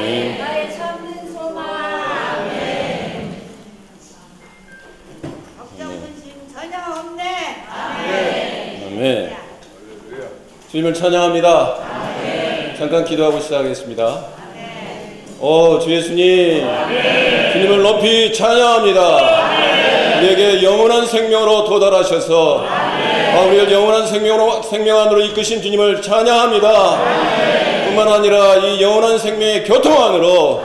아멘. 나의 참는 소망. 아멘. 걱정 근심 전혀 없네. 아멘. 아멘. 주님을 찬양합니다. 잠깐 기도하고 시작하겠습니다. 주 예수님, 주님을 높이 찬양합니다. 우리에게 영원한 생명으로 도달하셔서 우리를 영원한 생명 안으로 이끄신 주님을 찬양합니다. 뿐만 아니라 이 영원한 생명의 교통 안으로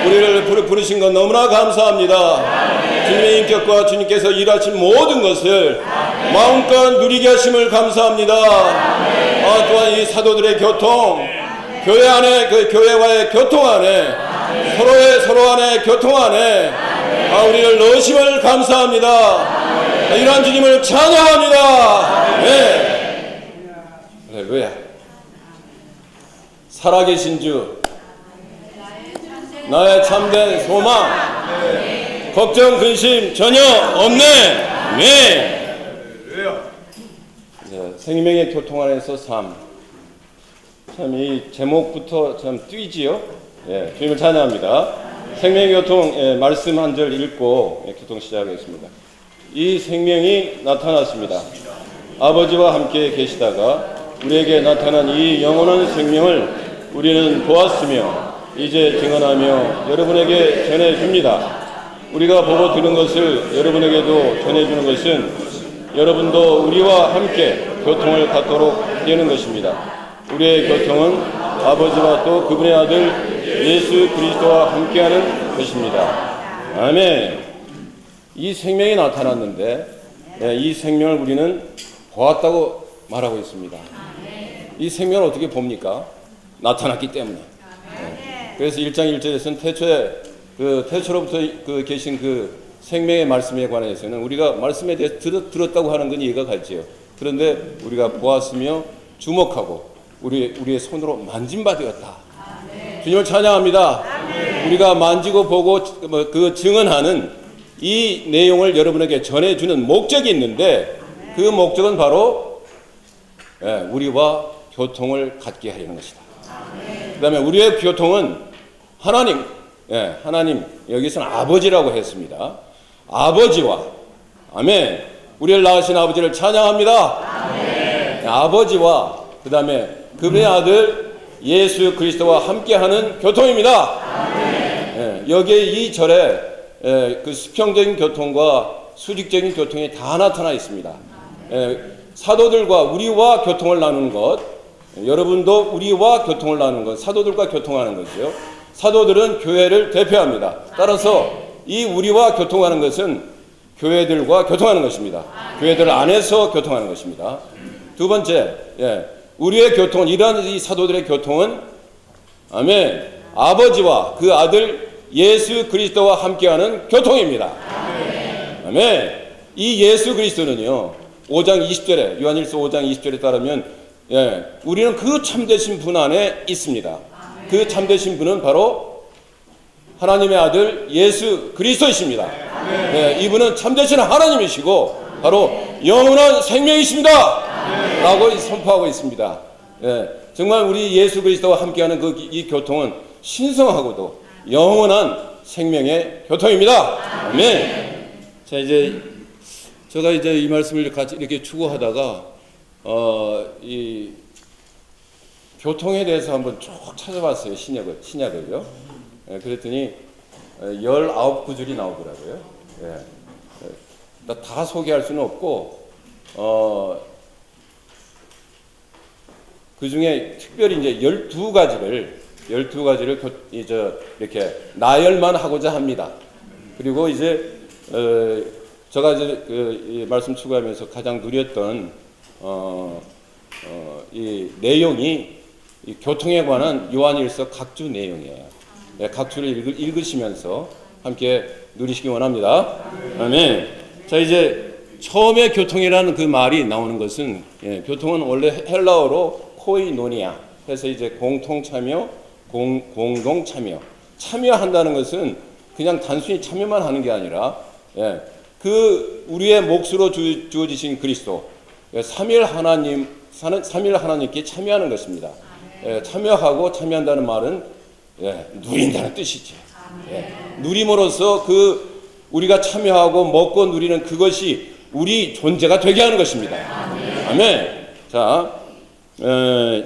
우리를 부르신 것 너무나 감사합니다. 주님의 인격과 주님께서 일하신 모든 것을 마음껏 누리게 하심을 감사합니다. 또한 이 사도들의 교통, 교회 안에, 그 교회와의 교통 안에, 서로 안에 교통 안에 우리를 넣으심을 감사합니다. 이러한 주님을 찬양합니다. 네. 할렐루야. 살아계신 주, 나의 참된 소망, 걱정 근심 전혀 없네. 네. 생명의 교통 안에서 삶. 참 이 제목부터 참 뛰지요. 주님을 찬양합니다. 생명의 교통 말씀 한 절 읽고 교통 시작하겠습니다. 이 생명이 나타났습니다. 아버지와 함께 계시다가 우리에게 나타난 이 영원한 생명을 우리는 보았으며 이제 증언하며 여러분에게 전해줍니다. 우리가 보고 들은 것을 여러분에게도 전해주는 것은 여러분도 우리와 함께 교통을 갖도록 되는 것입니다. 우리의 교통은 아버지와 또 그분의 아들 예수 그리스도와 함께하는 것입니다. 아멘. 이 생명이 나타났는데 이 생명을 우리는 보았다고 말하고 있습니다. 이 생명을 어떻게 봅니까? 나타났기 때문에. 그래서 1장 1절에서는 태초로부터 계신 그 생명의 말씀에 관해서는 우리가 말씀에 대해서 들었다고 하는 건 이해가 가지요. 그런데 우리가 보았으며 주목하고 우리의 손으로 만짐받았다. 주님을 찬양합니다. 우리가 만지고 보고 그 증언하는 이 내용을 여러분에게 전해주는 목적이 있는데 그 목적은 바로 우리와 교통을 갖게 하려는 것이다. 그 다음에 우리의 교통은 하나님 여기서는 아버지라고 했습니다. 아버지와 아멘. 우리를 낳으신 아버지를 찬양합니다. 아버지와 그 다음에 그분의 아들 예수 그리스도와 함께하는 교통입니다. 여기에 이 절에 그 수평적인 교통과 수직적인 교통이 다 나타나 있습니다. 사도들과 우리와 교통을 나누는 것, 여러분도 우리와 교통을 나누는 것, 사도들과 교통하는 것이요. 사도들은 교회를 대표합니다. 따라서 이 우리와 교통하는 것은 교회들과 교통하는 것입니다. 교회들 안에서 교통하는 것입니다. 두 번째, 우리의 교통은, 이러한 이 사도들의 교통은 아멘, 아버지와 그 아들 예수 그리스도와 함께하는 교통입니다. 아멘. 이 예수 그리스도는요 5장 20절에 요한일서 5장 20절에 따르면 우리는 그 참되신 분 안에 있습니다. 그 참되신 분은 바로 하나님의 아들 예수 그리스도이십니다. 이분은 참되신 하나님이시고 바로 영원한 생명이십니다. 라고 선포하고 있습니다. 정말 우리 예수 그리스도와 함께하는 이 교통은 신성하고도 영원한 생명의 교통입니다. 아멘. 자, 제가 이 말씀을 같이 이렇게 추구하다가 이 교통에 대해서 한번 쭉 찾아봤어요. 신약을요. 그랬더니 19구절이 나오더라고요. 다 소개할 수는 없고 그 중에 특별히 이제 12가지를 이렇게 나열만 하고자 합니다. 그리고 이제 제가 이 말씀 추구하면서 가장 누렸던 이 내용이 이 교통에 관한 요한일서 각주 내용이에요. 각주를 읽으시면서 함께 누리시기 원합니다. 아멘. 자, 이제 처음에 교통이라는 그 말이 나오는 것은 교통은 원래 헬라어로 코이노니아 해서 이제 공통 참여, 공동 참여. 참여한다는 것은 그냥 단순히 참여만 하는 게 아니라 그 우리의 몫으로 주어지신 그리스도 삼일 하나님께 참여하는 것입니다. 참여하고 참여한다는 말은 누린다는 뜻이죠. 누림으로써 그 우리가 참여하고 먹고 누리는 그것이 우리 존재가 되게 하는 것입니다. 아멘. 자,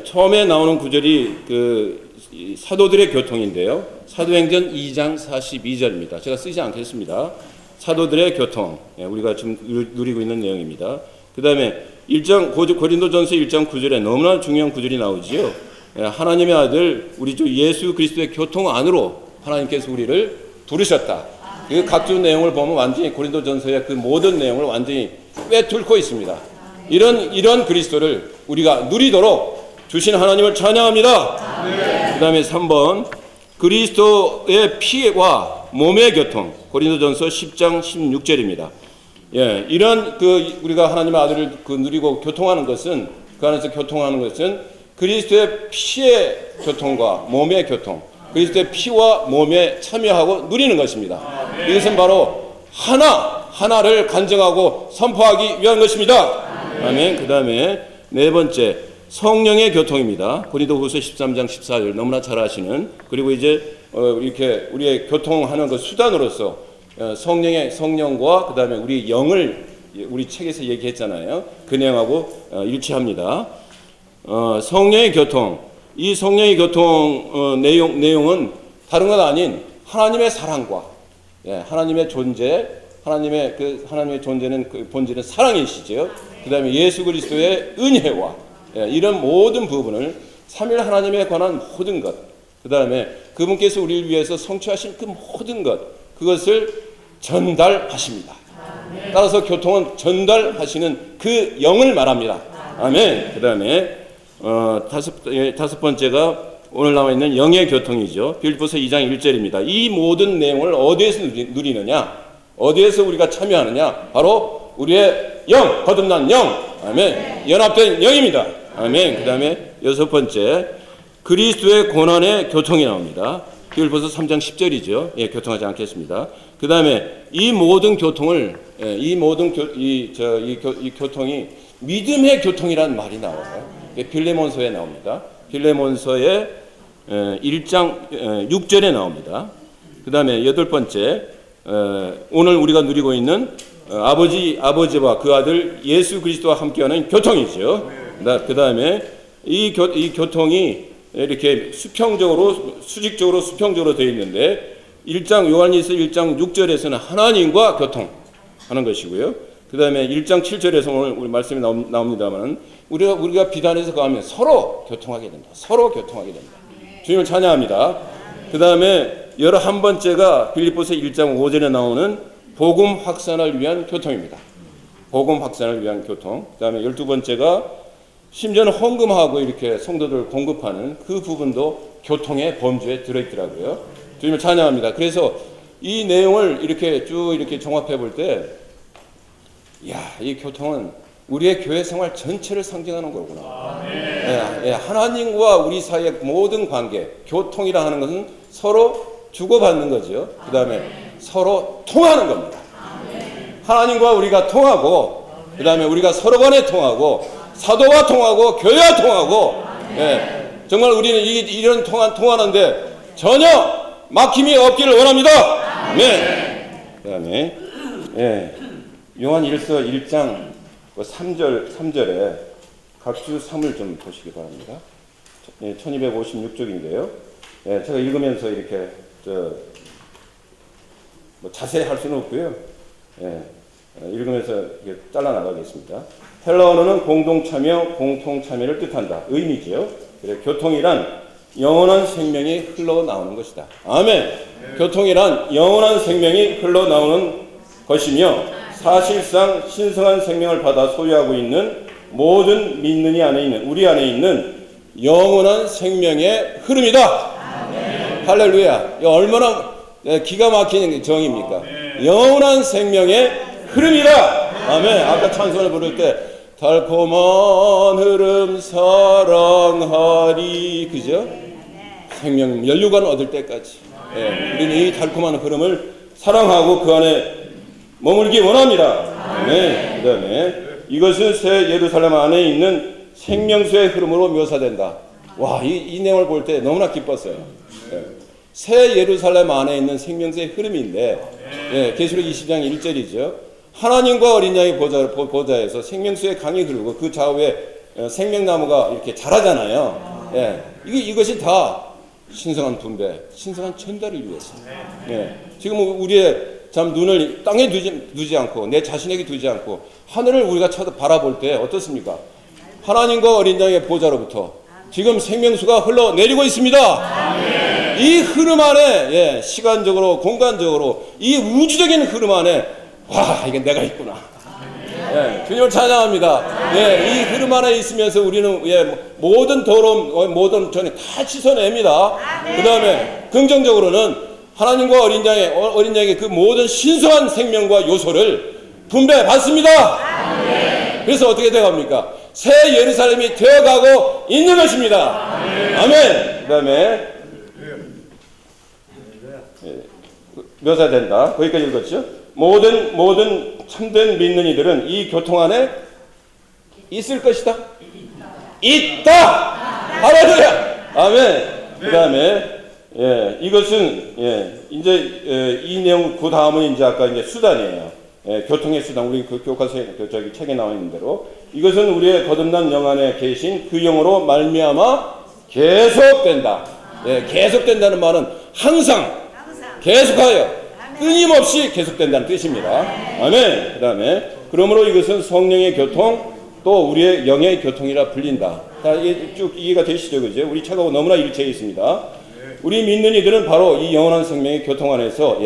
처음에 나오는 구절이 그 사도들의 교통인데요. 사도행전 2장 42절입니다. 제가 쓰지 않겠습니다. 사도들의 교통, 우리가 지금 누리고 있는 내용입니다. 그 다음에 고린도전서 1장 9절에 너무나 중요한 구절이 나오지요. 하나님의 아들 우리 주 예수 그리스도의 교통 안으로 하나님께서 우리를 부르셨다. 그 각주 내용을 보면 완전히 고린도전서의 그 모든 내용을 완전히 빼뚫고 있습니다. 이런 그리스도를 우리가 누리도록 주신 하나님을 찬양합니다. 그 다음에 3번 그리스도의 피와 몸의 교통, 고린도전서 10장 16절입니다. 이런 우리가 하나님의 아들을 누리고 교통하는 것은, 그 안에서 교통하는 것은 그리스도의 피의 교통과 몸의 교통, 그리스도의 피와 몸에 참여하고 누리는 것입니다. 이것은 바로 하나를 간증하고 선포하기 위한 것입니다. 아멘. 그 다음에 네 번째 성령의 교통입니다. 고린도후서 13장 14절 너무나 잘 아시는, 그리고 이제 이렇게 우리의 교통하는 그 수단으로서 성령과 그 다음에 우리 영을 우리 책에서 얘기했잖아요. 그 내용하고 일치합니다. 성령의 교통, 이 성령의 교통 내용은 다른 것 아닌 하나님의 사랑과 하나님의 존재, 하나님의 존재는 그 본질은 사랑이시죠. 그 다음에 예수 그리스도의 은혜와 이런 모든 부분을 삼위 하나님에 관한 모든 것, 그 다음에 그분께서 우리를 위해서 성취하신 그 모든 것, 그것을 전달하십니다. 따라서 교통은 전달하시는 그 영을 말합니다. 아멘. 그 다음에 다섯 번째가 오늘 나와 있는 영의 교통이죠. 빌립보서 2장 1절입니다. 이 모든 내용을 어디에서 누리느냐? 어디에서 우리가 참여하느냐? 바로 우리의 영, 거듭난 영, 아멘. 연합된 영입니다. 아멘. 그 다음에 여섯 번째 그리스도의 고난의 교통이 나옵니다. 빌립보서 3장 10절이죠. 교통하지 않겠습니다. 그 다음에 이 모든 교통을 이 교통이 믿음의 교통이라는 말이 나와요. 빌레몬서에 나옵니다. 빌레몬서의 1장 6절에 나옵니다. 그 다음에 여덟 번째 오늘 우리가 누리고 있는 아버지와 그 아들 예수 그리스도와 함께하는 교통이죠. 그 다음에 이 교통이 이렇게 수직적으로 수평적으로 되어 있는데 요한일서 1장 6절에서는 하나님과 교통하는 것이고요. 그 다음에 1장 7절에서 오늘 우리 말씀이 나옵니다만 우리가 비단에서 가면 서로 교통하게 된다. 주님을 찬양합니다. 그 다음에 11번째가 빌립보서 1장 5절에 나오는 복음 확산을 위한 교통입니다. 복음 확산을 위한 교통. 그 다음에 12번째가 심지어는 헌금하고 이렇게 성도들 공급하는 그 부분도 교통의 범주에 들어있더라고요. 주님을 찬양합니다. 그래서 이 내용을 이렇게 쭉 이렇게 종합해 볼 때, 이 교통은 우리의 교회 생활 전체를 상징하는 거구나. 하나님과 우리 사이의 모든 관계, 교통이라 하는 것은 서로 주고받는 거죠. 그 다음에 서로 통하는 겁니다. 하나님과 우리가 통하고, 그 다음에 우리가 서로 간에 통하고, 사도와 통하고, 교회와 통하고, 정말 우리는 이런 통하는데 전혀 막힘이 없기를 원합니다. 그 다음에 요한 1장 3절에 각주 3을 좀 보시기 바랍니다. 1256쪽인데요. 제가 읽으면서 이렇게 자세히 할 수는 없고요. 읽으면서 이렇게 잘라나가겠습니다. 헬라 언어는 공동참여, 공통참여를 뜻한다. 의미지요. 그래, 교통이란 영원한 생명이 흘러나오는 것이다. 아멘. 교통이란 영원한 생명이 흘러나오는 것이며 사실상 신성한 생명을 받아 소유하고 있는 모든 믿는 이 안에 있는 우리 안에 있는 영원한 생명의 흐름이다. 아멘. 할렐루야. 얼마나 기가 막힌 정의입니까? 아멘. 영원한 생명의 흐름이다. 아멘. 아까 찬송을 부를 때 달콤한 흐름 사랑하리, 그죠? 생명 연료관 얻을 때까지 우리는 이 달콤한 흐름을 사랑하고 그 안에 머물기 원합니다. 그 다음에 이것은 새 예루살렘 안에 있는 생명수의 흐름으로 묘사된다. 와, 이 내용을 볼 때 너무나 기뻤어요. 새 예루살렘 안에 있는 생명수의 흐름인데, 계시록 20장 1절이죠. 하나님과 어린 양의 보좌에서 생명수의 강이 흐르고 그 좌우에 생명나무가 이렇게 자라잖아요. 이것이 다 신성한 분배, 신성한 전달을 위해서. 지금 우리의 참 눈을 땅에 두지 않고 내 자신에게 두지 않고 하늘을 우리가 바라볼 때 어떻습니까? 하나님과 어린 양의 보좌로부터 지금 생명수가 흘러내리고 있습니다. 이 흐름 안에 시간적으로 공간적으로 이 우주적인 흐름 안에 와, 이게 내가 있구나. 주님을 찬양합니다. 이 흐름 안에 있으면서 우리는 모든 더러움, 모든 전에 다 씻어냅니다. 그 다음에 긍정적으로는 하나님과 어린 양의 그 모든 신성한 생명과 요소를 분배받습니다. 그래서 어떻게 되어갑니까? 새 예루살렘이 되어가고 있는 것입니다. 아멘. 그 다음에 묘사된다. 거기까지 읽었죠? 모든 참된 믿는 이들은 이 교통 안에 있을 것이다. 있다. 할렐루야. 아멘. 그 다음에 이것은 이제 이 내용 그 다음은 이제 아까 이제 수단이에요. 교통의 수단. 우리 그 교과서 저기 책에 나와 있는 대로 이것은 우리의 거듭난 영 안에 계신 그 영으로 말미암아 계속된다. 계속된다는 말은 항상 계속하여 끊임없이 계속된다는 뜻입니다. 아멘. 그 다음에 그러므로 이것은 성령의 교통 또 우리의 영의 교통이라 불린다. 자, 이게 쭉 이해가 되시죠, 그죠? 우리 책하고 너무나 일치해 있습니다. 우리 믿는 이들은 바로 이 영원한 생명의 교통 안에서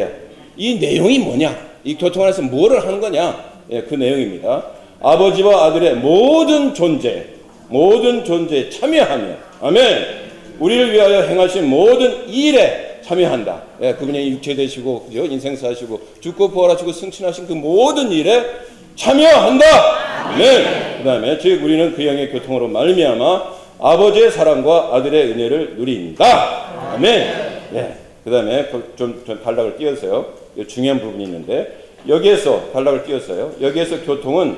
이 내용이 뭐냐? 이 교통 안에서 뭐를 하는 거냐? 그 내용입니다. 아버지와 아들의 모든 존재에 참여하며, 아멘. 우리를 위하여 행하신 모든 일에 참여한다. 그분이 육체되시고, 그죠? 인생 사시고, 죽고 부활하시고 승천하신 그 모든 일에 참여한다. 아멘. 그 다음에 즉 우리는 그 영의 교통으로 말미암아 아버지의 사랑과 아들의 은혜를 누린다. 아멘. 그 다음에 좀 단락을 띄어서요. 중요한 부분이 있는데 여기에서 단락을 띄었어요. 여기에서 교통은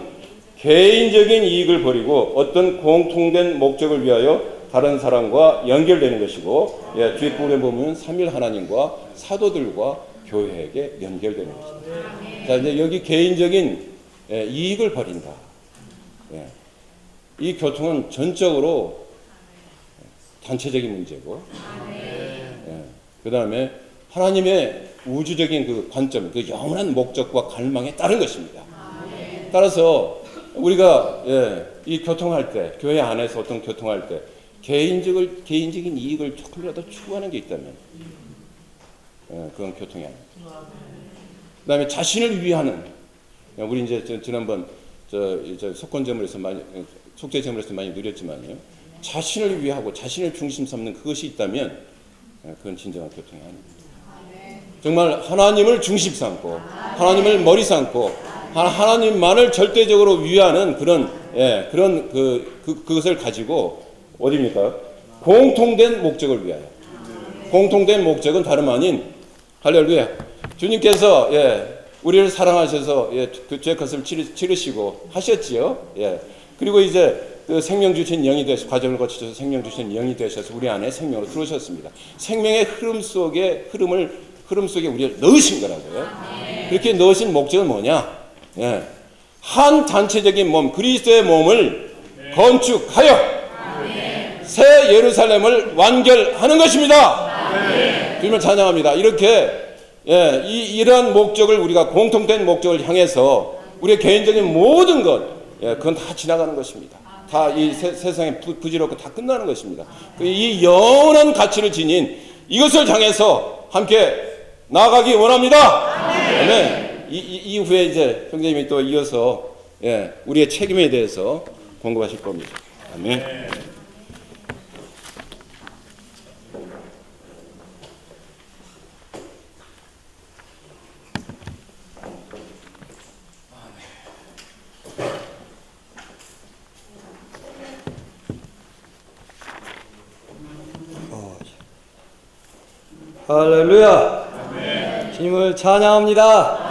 개인적인 이익을 버리고 어떤 공통된 목적을 위하여 다른 사람과 연결되는 것이고, 뒷부분에 보면 삼일 하나님과 사도들과 교회에게 연결되는 것입니다. 자, 이제 여기 개인적인 이익을 버린다. 이 교통은 전적으로 단체적인 문제고, 그 다음에 하나님의 우주적인 그 관점, 그 영원한 목적과 갈망에 따른 것입니다. 따라서 우리가 이 교통할 때, 교회 안에서 어떤 교통할 때 개인적인 이익을 조금이라도 추구하는 게 있다면 그건 교통이 아닙니다. 그 다음에 자신을 위하는, 우리 이제 지난번 저 속건제물에서 속죄제물에서 많이 누렸지만요, 자신을 위하고 자신을 중심 삼는 그것이 있다면 그건 진정한 교통이 아닙니다. 정말 하나님을 중심 삼고 하나님을 머리 삼고 하나님만을 절대적으로 위하는 그런 그것을 가지고 어디입니까? 공통된 목적을 위하여. 공통된 목적은 다름 아닌 할렐루야. 주님께서 우리를 사랑하셔서 그 죄 값을 치르시고 하셨지요. 그리고 이제 그 생명 주신 영이 되셔서 과정을 거치셔서 생명 주신 영이 되셔서 우리 안에 생명으로 들어오셨습니다. 생명의 흐름 속에 우리를 넣으신 거라고요. 그렇게 넣으신 목적은 뭐냐? 한 단체적인 몸, 그리스도의 몸을 건축하여 새 예루살렘을 완결하는 것입니다. 주님을 찬양합니다. 이렇게 이러한 목적을 우리가 공통된 목적을 향해서 우리의 개인적인 모든 것, 그건 다 지나가는 것입니다. 다 이 세상에 부질없고 다 끝나는 것입니다. 이 영원한 가치를 지닌 이것을 향해서 함께 나아가기 원합니다. 아멘. 이후에 이제 형제님이 또 이어서 우리의 책임에 대해서 공급하실 겁니다. 아멘. 할렐루야. 주님을 찬양합니다.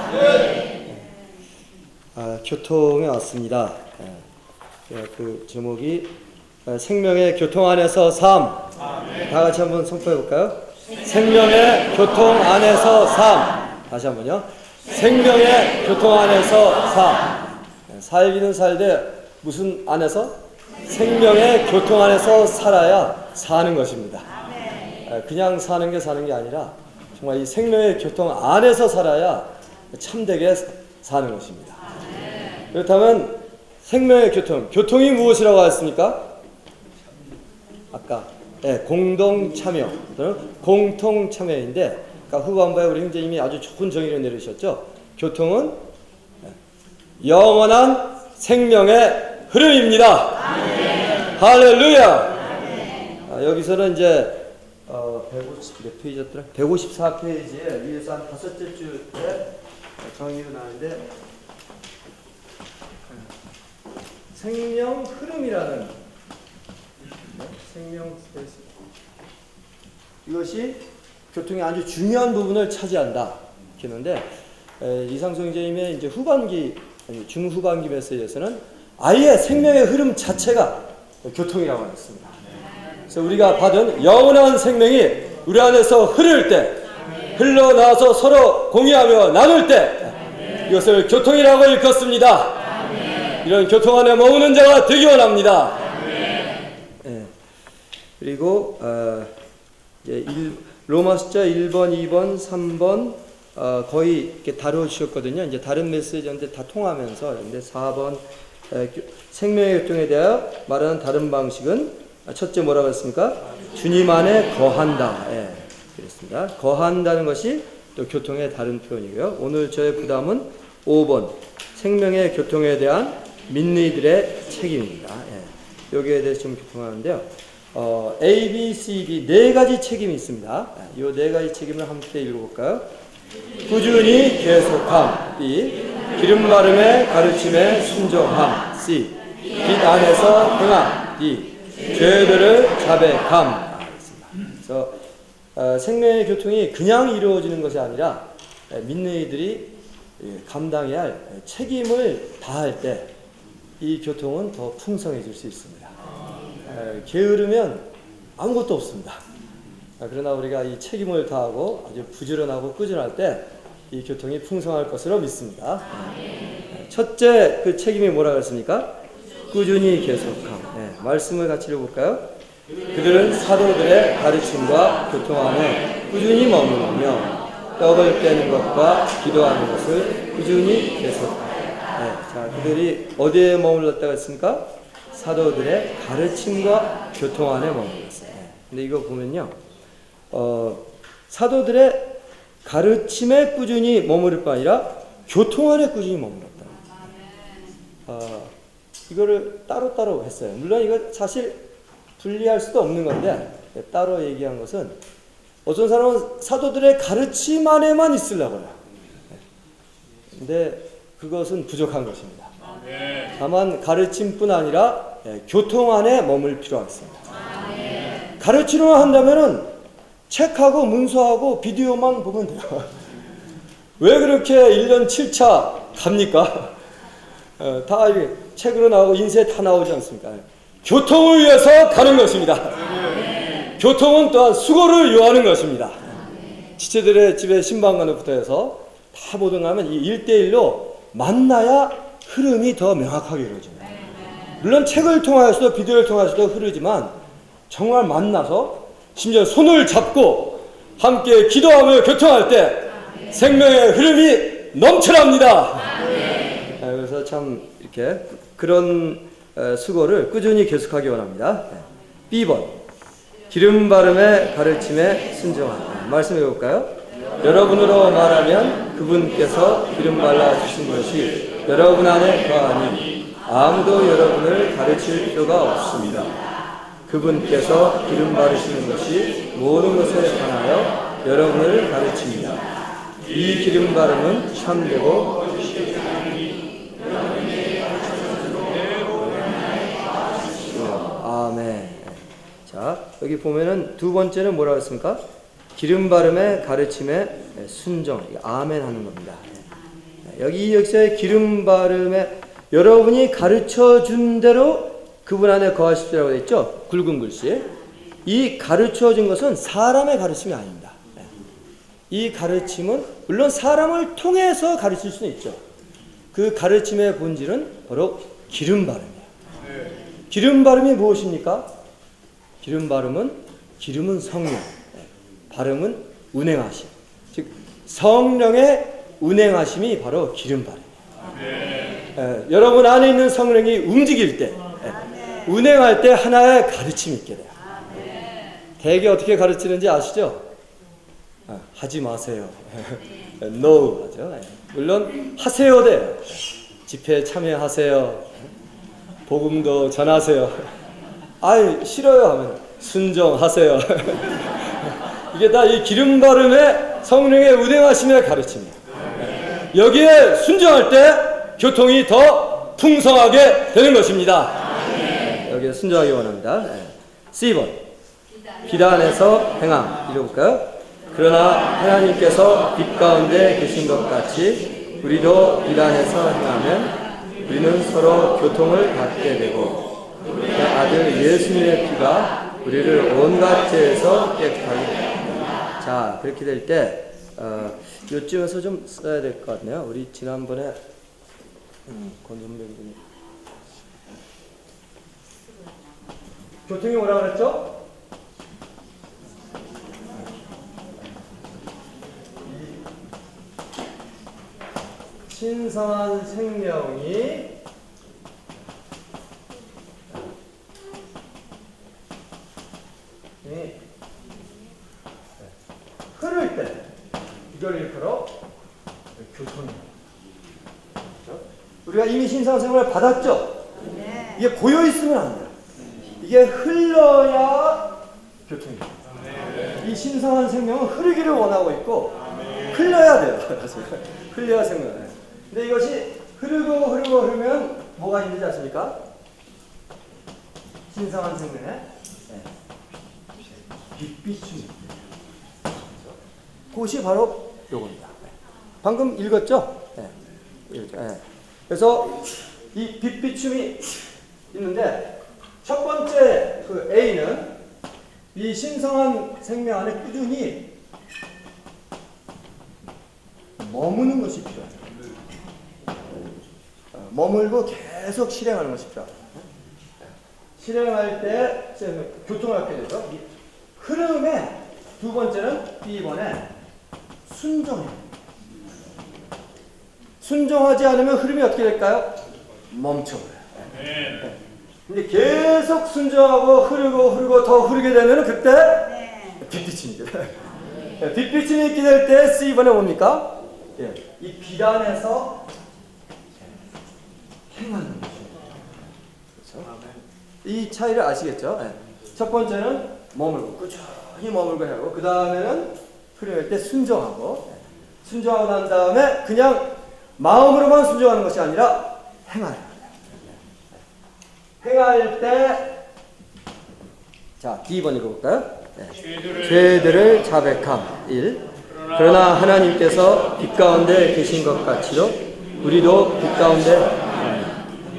교통에 왔습니다. 그 제목이 생명의 교통 안에서 삶. 다 같이 한번 선포해 볼까요? 생명의 교통 안에서 삶. 다시 한번요. 생명의 교통 안에서 삶. 살기는 살되 무슨 안에서? 생명의 교통 안에서 살아야 사는 것입니다. 그냥 사는 게 아니라 정말 이 생명의 교통 안에서 살아야 참되게 사는 것입니다. 그렇다면 생명의 교통이 무엇이라고 하였습니까? 아까 공동 참여, 공통 참여인데, 그러니까 후반부에 우리 형제님이 아주 좋은 정의를 내리셨죠. 교통은 영원한 생명의 흐름입니다. 할렐루야. 여기서는 이제 150 몇 페이지였더라? 154페이지에 위에서 한 5째 줄에 정의가 나는데, 생명 흐름이라는 생명 스페이스, 이것이 교통의 아주 중요한 부분을 차지한다 이렇게 했는데, 이상송 형제님의 이제 후반기 중후반기 메시지에서는 아예 생명의 흐름 자체가 교통이라고 하였습니다. 그래서 우리가 받은 영원한 생명이 우리 안에서 흐를 때, 흘러나와서 서로 공유하며 나눌 때, 이것을 교통이라고 일컫습니다. 이런 교통 안에 머무는 자가 되기 원합니다. 그리고 로마숫자 1번, 2번, 3번 거의 이렇게 다루셨거든요. 이제 다른 메시지인데 다 통하면서. 근데 4번 생명의 교통에 대하여 말하는 다른 방식은, 첫째 뭐라고 했습니까? 주님 안에 거한다. 그렇습니다. 거한다는 것이 또 교통의 다른 표현이고요. 오늘 저의 부담은 5번 생명의 교통에 대한 믿는 이들의 책임입니다. 여기에 대해서 좀 교통하는데요. A, B, C, D 네 가지 책임이 있습니다. 이 네 가지 책임을 함께 읽어볼까요? 꾸준히 계속함. B. 기름 바름의 가르침에 순종함. C. 빛 안에서 행함. D. 죄들을 자백함. 그래서 생명의 교통이 그냥 이루어지는 것이 아니라 믿는 이들이 감당해야 할 책임을 다할 때 이 교통은 더 풍성해질 수 있습니다. 게으르면 아무것도 없습니다. 그러나 우리가 이 책임을 다하고 아주 부지런하고 꾸준할 때 이 교통이 풍성할 것으로 믿습니다. 첫째 그 책임이 뭐라고 했습니까? 꾸준히 계속함. 말씀을 같이 읽어볼까요? 그들은 사도들의 가르침과 교통 안에 꾸준히 머무르며 떡을 떼는 것과 기도하는 것을 꾸준히 계속함. 자, 그들이 어디에 머물렀다고 했습니까? 사도들의 가르침과 교통 안에 머물렀어요. 근데 이거 보면요, 사도들의 가르침에 꾸준히 머무를 뿐 아니라 교통 안에 꾸준히 머물렀다. 이거를 따로따로 했어요. 물론 이거 사실 분리할 수도 없는 건데, 따로 얘기한 것은 어떤 사람은 사도들의 가르침 안에만 있으려고 해요. 근데 그것은 부족한 것입니다. 다만 가르침뿐 아니라 교통 안에 머물 필요가 있습니다. 가르치려고 한다면은 책하고 문서하고 비디오만 보면 돼요. 왜 그렇게 1년 7차 갑니까? 다 책으로 나오고 인쇄 다 나오지 않습니까? 교통을 위해서 가는 것입니다. 교통은 또한 수고를 요하는 것입니다. 지체들의 집에 신방관부터 해서 다 모든 하면 이 1대1로 만나야 흐름이 더 명확하게 이루어집니다. 물론 책을 통하여서도 비디오를 통하여서도 흐르지만 정말 만나서 심지어 손을 잡고 함께 기도하며 교통할 때 생명의 흐름이 넘쳐납니다. 그래서 참 이렇게 그런 수고를 꾸준히 계속하기 원합니다. B번 기름 바름의 가르침에 순종한다. 말씀해 볼까요? 여러분으로 말하면 그분께서 기름 발라 주신 것이 여러분 안에 거하니 아무도 여러분을 가르칠 필요가 없습니다. 그분께서 기름 바르시는 것이 모든 것에 관하여 여러분을 가르칩니다. 이 기름 바름은 참되고 아멘. 자, 여기 보면은 두 번째는 뭐라고 했습니까? 기름 바름의 가르침에 순종, 아멘 하는 겁니다. 여기 여기서의 기름 바름에 여러분이 가르쳐 준 대로 그분 안에 거하십시오라고 했죠. 굵은 글씨. 이 가르쳐진 것은 사람의 가르침이 아닙니다. 이 가르침은 물론 사람을 통해서 가르칠 수는 있죠. 그 가르침의 본질은 바로 기름 바름이에요. 기름 바름이 무엇입니까? 기름은 성령, 바름은 운행하심. 즉 성령의 운행하심이 바로 기름 바름이에요. 여러분 안에 있는 성령이 움직일 때, 운행할 때 하나의 가르침이 있게 돼요. 대개 어떻게 가르치는지 아시죠? 하지 마세요. No 하죠. 물론 하세요 돼요. 집회에 참여하세요. 복음도 전하세요. 아이 싫어요 하면 순종하세요. 이게 다 이 기름 바름의 성령의 운행하심의 가르침이에요. 여기에 순종할 때 교통이 더 풍성하게 되는 것입니다. 여기에 순종하기 원합니다. C번 비단에서 행함 읽어볼까요? 그러나 하나님께서 빛 가운데 계신 것 같이 우리도 비단에서 행하면 우리는 서로 교통을 받게 되고 그 아들 예수님의 피가 우리를 온갖 죄에서 깨끗하게 합니다. 자, 그렇게 될 때 요쯤에서 좀 써야 될 것 같네요. 우리 지난번에 권선배님 교통이 뭐라 그랬죠? 신성한 생명이 흐를 때 이걸 일컬어 교통입니다. 우리가 이미 신성한 생명을 받았죠? 이게 고여 있으면 안 돼요. 이게 흘러야 교통입니다. 이 신성한 생명은 흐르기를 원하고 있고 흘러야 돼요. 흘려야 생명. 근데 이것이 흐르면 뭐가 힘들지 않습니까? 신성한 생명에 빛비춤이 그것이 바로 요겁니다. 방금 읽었죠? 읽었죠? 그래서 이 빛비춤이 있는데 첫 번째 그 A는 이 신성한 생명 안에 꾸준히 머무는 것이 필요해요. 머물고 계속 실행하는 것이 필요해요. 실행할 때 교통을 하게 되죠. 흐름의 두 번째는 B번에 순종해요. 순종하지 않으면 흐름이 어떻게 될까요? 멈춰버려요. 근데 계속 순종하고 흐르고 더 흐르게 되면 그때 빛비침이 돼요. 빛비침이 있게 될 때 C번에 뭡니까? 이 비단에서 행하는 거죠. 그렇죠? 이 차이를 아시겠죠? 첫 번째는 머물고 꾸준히 머물고 하고 그 다음에는 흐름할 때 순종하고 난 다음에 그냥 마음으로만 순종하는 것이 아니라 행할 때 자, D번 읽어볼까요? 죄들을 자백함 1. 그러나 하나님께서 빛 가운데 계신 것 같이도 우리도 빛 가운데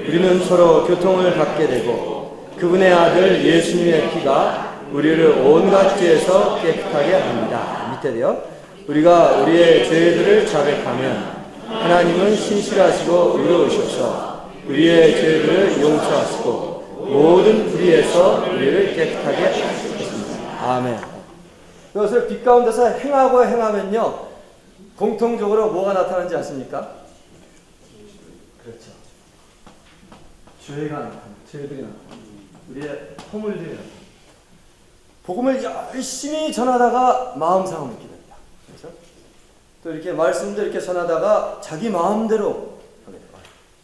우리는 서로 교통을 받게 되고 그분의 아들 예수님의 피가 우리를 온갖 죄에서 깨끗하게 합니다. 밑에도요. 우리가 우리의 죄들을 자백하면 하나님은 신실하시고 의로우셔서 우리의 죄들을 용서하시고 모든 불의에서 우리를 깨끗하게 하십니다. 아멘. 그것을 빛 가운데서 행하면요 공통적으로 뭐가 나타나는지 아십니까? 그렇죠. 죄가 나타나, 죄들이 나타나, 우리의 허물들이 나타나. 복음을 열심히 전하다가 마음 상함을 입게 됩니다. 그렇죠? 또 이렇게 말씀도 이렇게 전하다가 자기 마음대로 하게 됩니다.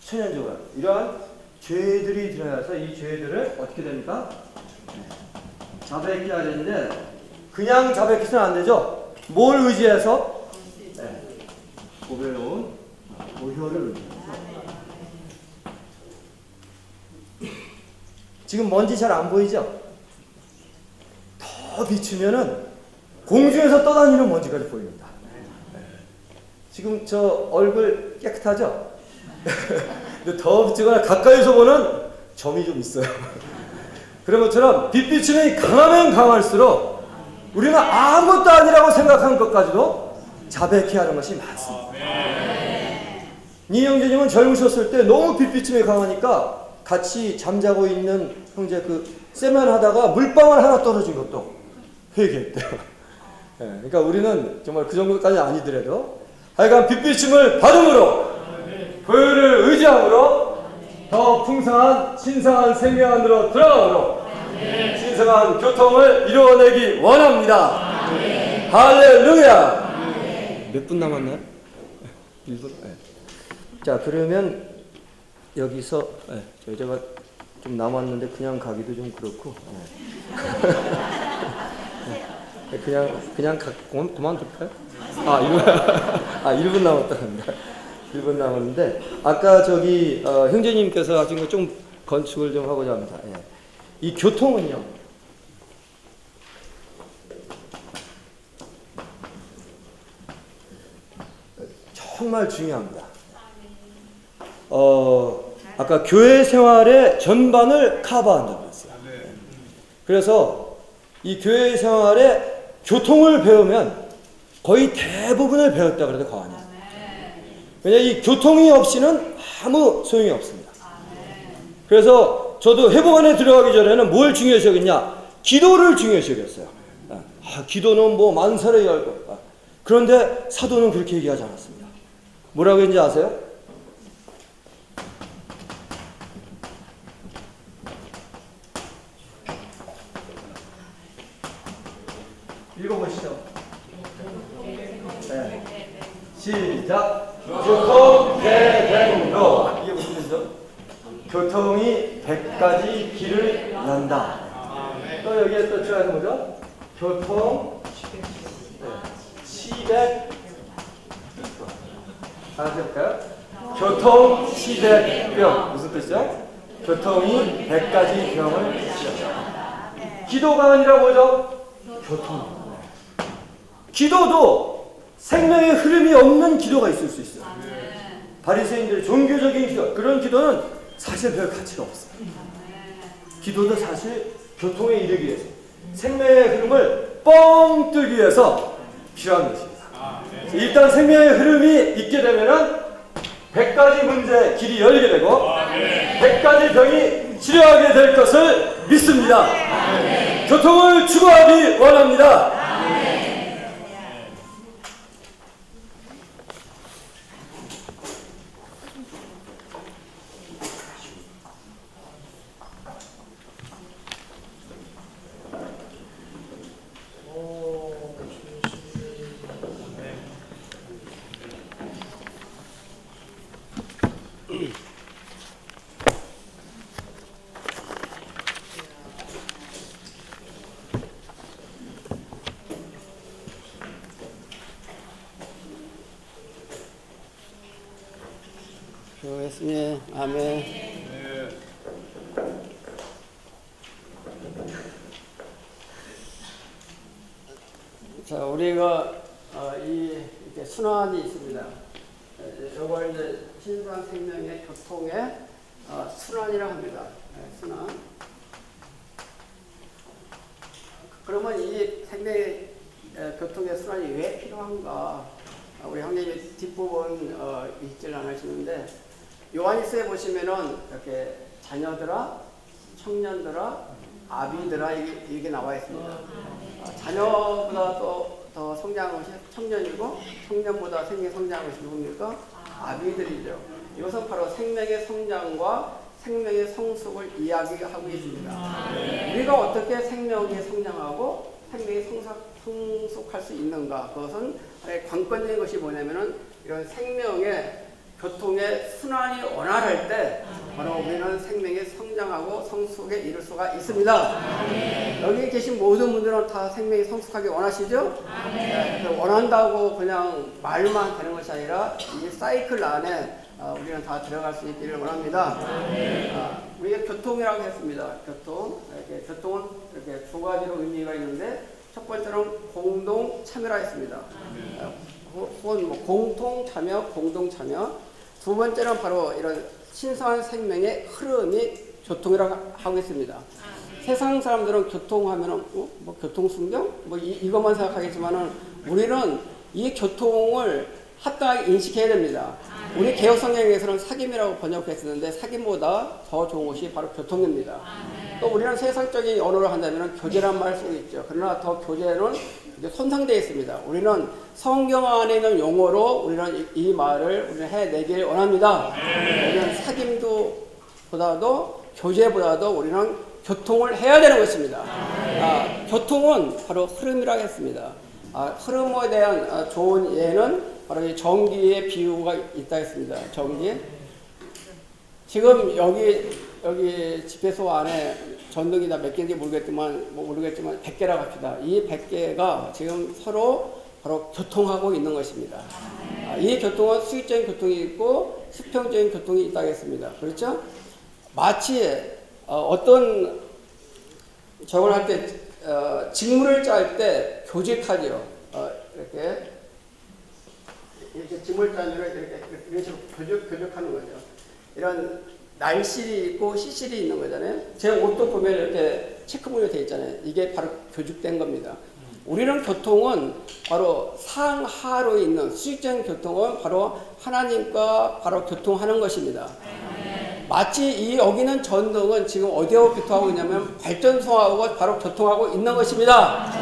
천연적으로 이러한 죄들이 드러나서 이 죄들을 어떻게 됩니까? 자백해야 되는데 그냥 자백해서는 안 되죠. 뭘 의지해서? 고배로운 보혈을 의지해서. 지금 먼지 잘 안 보이죠? 더 비추면은 공중에서 떠다니는 먼지까지 보입니다. 지금 저 얼굴 깨끗하죠? 근데 더 비추거나 가까이서 보는 점이 좀 있어요. 그런 것처럼 빛비침이 강하면 강할수록 우리는 아무것도 아니라고 생각한 것까지도 자백해야 하는 것이 많습니다. 이 형제님은 젊으셨을 때 너무 빛비침이 강하니까 같이 잠자고 있는 형제 그 세면하다가 물방울 하나 떨어진 것도 회개했대요. 그러니까 우리는 정말 그 정도까지 아니더라도 하여간 빛비침을 받음으로 교회를 의지함으로 더 풍성한 신성한 생명 안으로 들어가므로 신성한 교통을 이루어내기 원합니다. 할렐루야. 몇 분 남았나요? 1분? 네. 자, 그러면 여기서 제가 좀 남았는데 그냥 가기도 좀 그렇고 그냥 그만둘까요? 1분 남았다 합니다. 1분 남았는데 아까 저기 형제님께서 하신 거 좀 건축을 좀 하고자 합니다. 이 교통은요, 정말 중요합니다. 아까 교회 생활의 전반을 커버한다고 했어요. 그래서 이 교회 생활의 교통을 배우면 거의 대부분을 배웠다 그래도 과언이 아니에요. 왜냐하면 이 교통이 없이는 아무 소용이 없습니다. 그래서 저도 회복안에 들어가기 전에는 뭘 중요시 여겼냐? 기도를 중요시 여겼어요. 기도는 뭐 만사를 열고. 그런데 사도는 그렇게 얘기하지 않았습니다. 뭐라고 했는지 아세요? 읽어보시죠. 시작. 교통대행로. 이게 무슨 뜻이죠? 교통이 100가지 길을 연다. 또 여기에 또 추가해서 뭐죠? 교통 시백. 하나 해볼까요? 교통 시백병. 무슨 뜻이죠? 교통이 100가지 병을 치료한다. 기도가 아니라 뭐죠? 교통. 기도도 생명의 흐름이 없는 기도가 있을 수 있어요. 바리새인들의 종교적인 기도, 그런 기도는 사실 별 가치가 없어요. 기도도 사실 교통에 이르기 위해서, 생명의 흐름을 뻥 뚫기 위해서 필요한 것입니다. 일단 생명의 흐름이 있게 되면은 100가지 문제 길이 열리게 되고 100가지 병이 치료하게 될 것을 믿습니다. 교통을 추구하기 원합니다. 예수님, 아멘. 자, 우리가 이렇게 순환이 있습니다. 이걸 이제 신선 생명의 교통의 순환이라고 합니다. 순환. 그러면 이 생명의 교통의 순환이 왜 필요한가? 우리 형님이 뒷부분 읽질 않으시는데 요한일서에 보시면은 이렇게 자녀들아, 청년들아, 아비들아 이게 나와 있습니다. 자녀보다 더 성장한 것이 청년이고 청년보다 생명의 성장한 것이 누굽니까? 아비들이죠. 이것은 바로 생명의 성장과 생명의 성숙을 이야기하고 있습니다. 우리가 어떻게 생명이 성장하고 생명이 성숙할 수 있는가? 그것은 관건적인 것이 뭐냐면은 이런 생명의 교통의 순환이 원활할 때 바로 우리는 생명이 성장하고 성숙에 이를 수가 있습니다. 여기 계신 모든 분들은 다 생명이 성숙하게 원하시죠? 네, 원한다고 그냥 말만 되는 것이 아니라 이 사이클 안에 우리는 다 들어갈 수 있기를 원합니다. 우리가 교통이라고 했습니다. 교통은 이렇게 두 가지로 의미가 있는데 첫 번째는 공동 참여라 했습니다. 혹은 공통 참여, 공동 참여. 두 번째는 바로 이런 신성한 생명의 흐름이 교통이라고 하고 있습니다. 세상 사람들은 교통하면은 뭐 교통순경 뭐 이것만 생각하겠지만은 우리는 이 교통을 합당하게 인식해야 됩니다. 우리 개혁 성경에서는 사귐이라고 번역했었는데 사귐보다 더 좋은 것이 바로 교통입니다. 또 우리는 세상적인 언어를 한다면 교제란 말을 쓰고 있죠. 그러나 더 교제는 손상되어 있습니다. 우리는 성경 안에 있는 용어로 우리는 이 말을 우리는 해내길 원합니다. 우리는 사귐보다도 교제보다도 우리는 교통을 해야 되는 것입니다. 교통은 바로 흐름이라고 했습니다. 흐름에 대한 좋은 예는 바로 이 전기의 비유가 있다 했습니다. 전기. 지금 여기 집회소 안에 전등이 다 몇 개인지 모르겠지만 100개라고 합시다. 이 100개가 지금 서로 바로 교통하고 있는 것입니다. 이 교통은 수직적인 교통이 있고 수평적인 교통이 있다고 했습니다. 그렇죠? 마치 어떤 저걸 할 때 직물을 짤 때 교직하죠. 이렇게 직물 짜면 이렇게 교직하는 거죠. 이런 날실이 있고 시실이 있는 거잖아요. 제 옷도 보면 이렇게 체크무늬 되어 있잖아요. 이게 바로 교직된 겁니다. 우리는 교통은 바로 상하로 있는 수직적인 교통은 바로 하나님과 바로 교통하는 것입니다. 마치 여기는 전등은 지금 어디하고 교통하고 있냐면 발전소하고 바로 교통하고 있는 것입니다.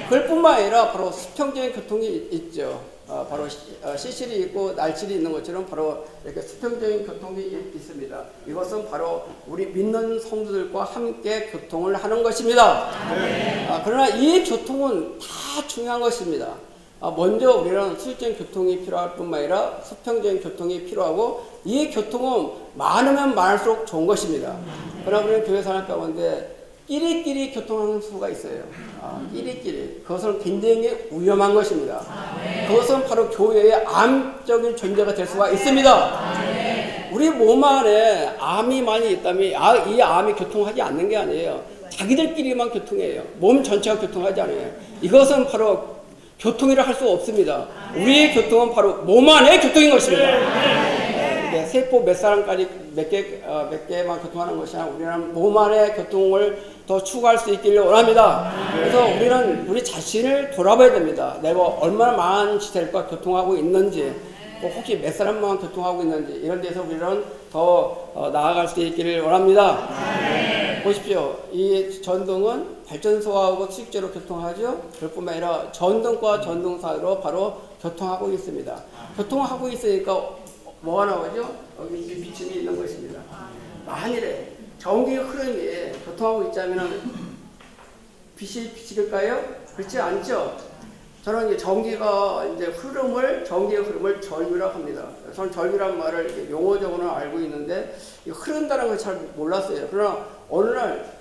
그럴 뿐만 아니라 바로 수평적인 교통이 있죠. 바로 시실이 있고 날실이 있는 것처럼 바로 이렇게 수평적인 교통이 있습니다. 이것은 바로 우리 믿는 성도들과 함께 교통을 하는 것입니다. 그러나 이 교통은 다 중요한 것입니다. 먼저 우리는 수직적인 교통이 필요할 뿐만 아니라 수평적인 교통이 필요하고 이 교통은 많으면 많을수록 좋은 것입니다. 그러나 우리는 교회 사람 가운데 끼리끼리 교통하는 수가 있어요. 끼리끼리. 그것은 굉장히 위험한 것입니다. 그것은 바로 교회의 암적인 존재가 될 수가 있습니다. 우리 몸 안에 암이 많이 있다면 이 암이 교통하지 않는 게 아니에요. 자기들끼리만 교통해요. 몸 전체가 교통하지 않아요. 이것은 바로 교통이라 할 수 없습니다. 우리의 교통은 바로 몸 안의 교통인 것입니다. 세포 몇 사람까지 몇 개만 교통하는 것이 아니라 우리는 몸 안의 교통을 더 추구할 수 있기를 원합니다. 그래서 우리는 우리 자신을 돌아봐야 됩니다. 내가 얼마나 많은 지체들과 교통하고 있는지, 혹시 몇 사람만 교통하고 있는지 이런 데서 우리는 더 나아갈 수 있기를 원합니다. 보십시오. 이 전등은 발전소하고 수직적으로 교통하죠. 그뿐만 아니라 전등과 전등 사이로 바로 교통하고 있습니다. 교통하고 있으니까 뭐가 나오죠? 여기 비침이 있는 것입니다. 만일에 전기의 흐름이 교통하고 있자면 빛이 비칠까요? 그렇지 않죠. 저는 이제 전기의 흐름을 전류라고 합니다. 저는 전류란 말을 용어적으로는 알고 있는데 흐른다는 걸 잘 몰랐어요. 그러나 어느 날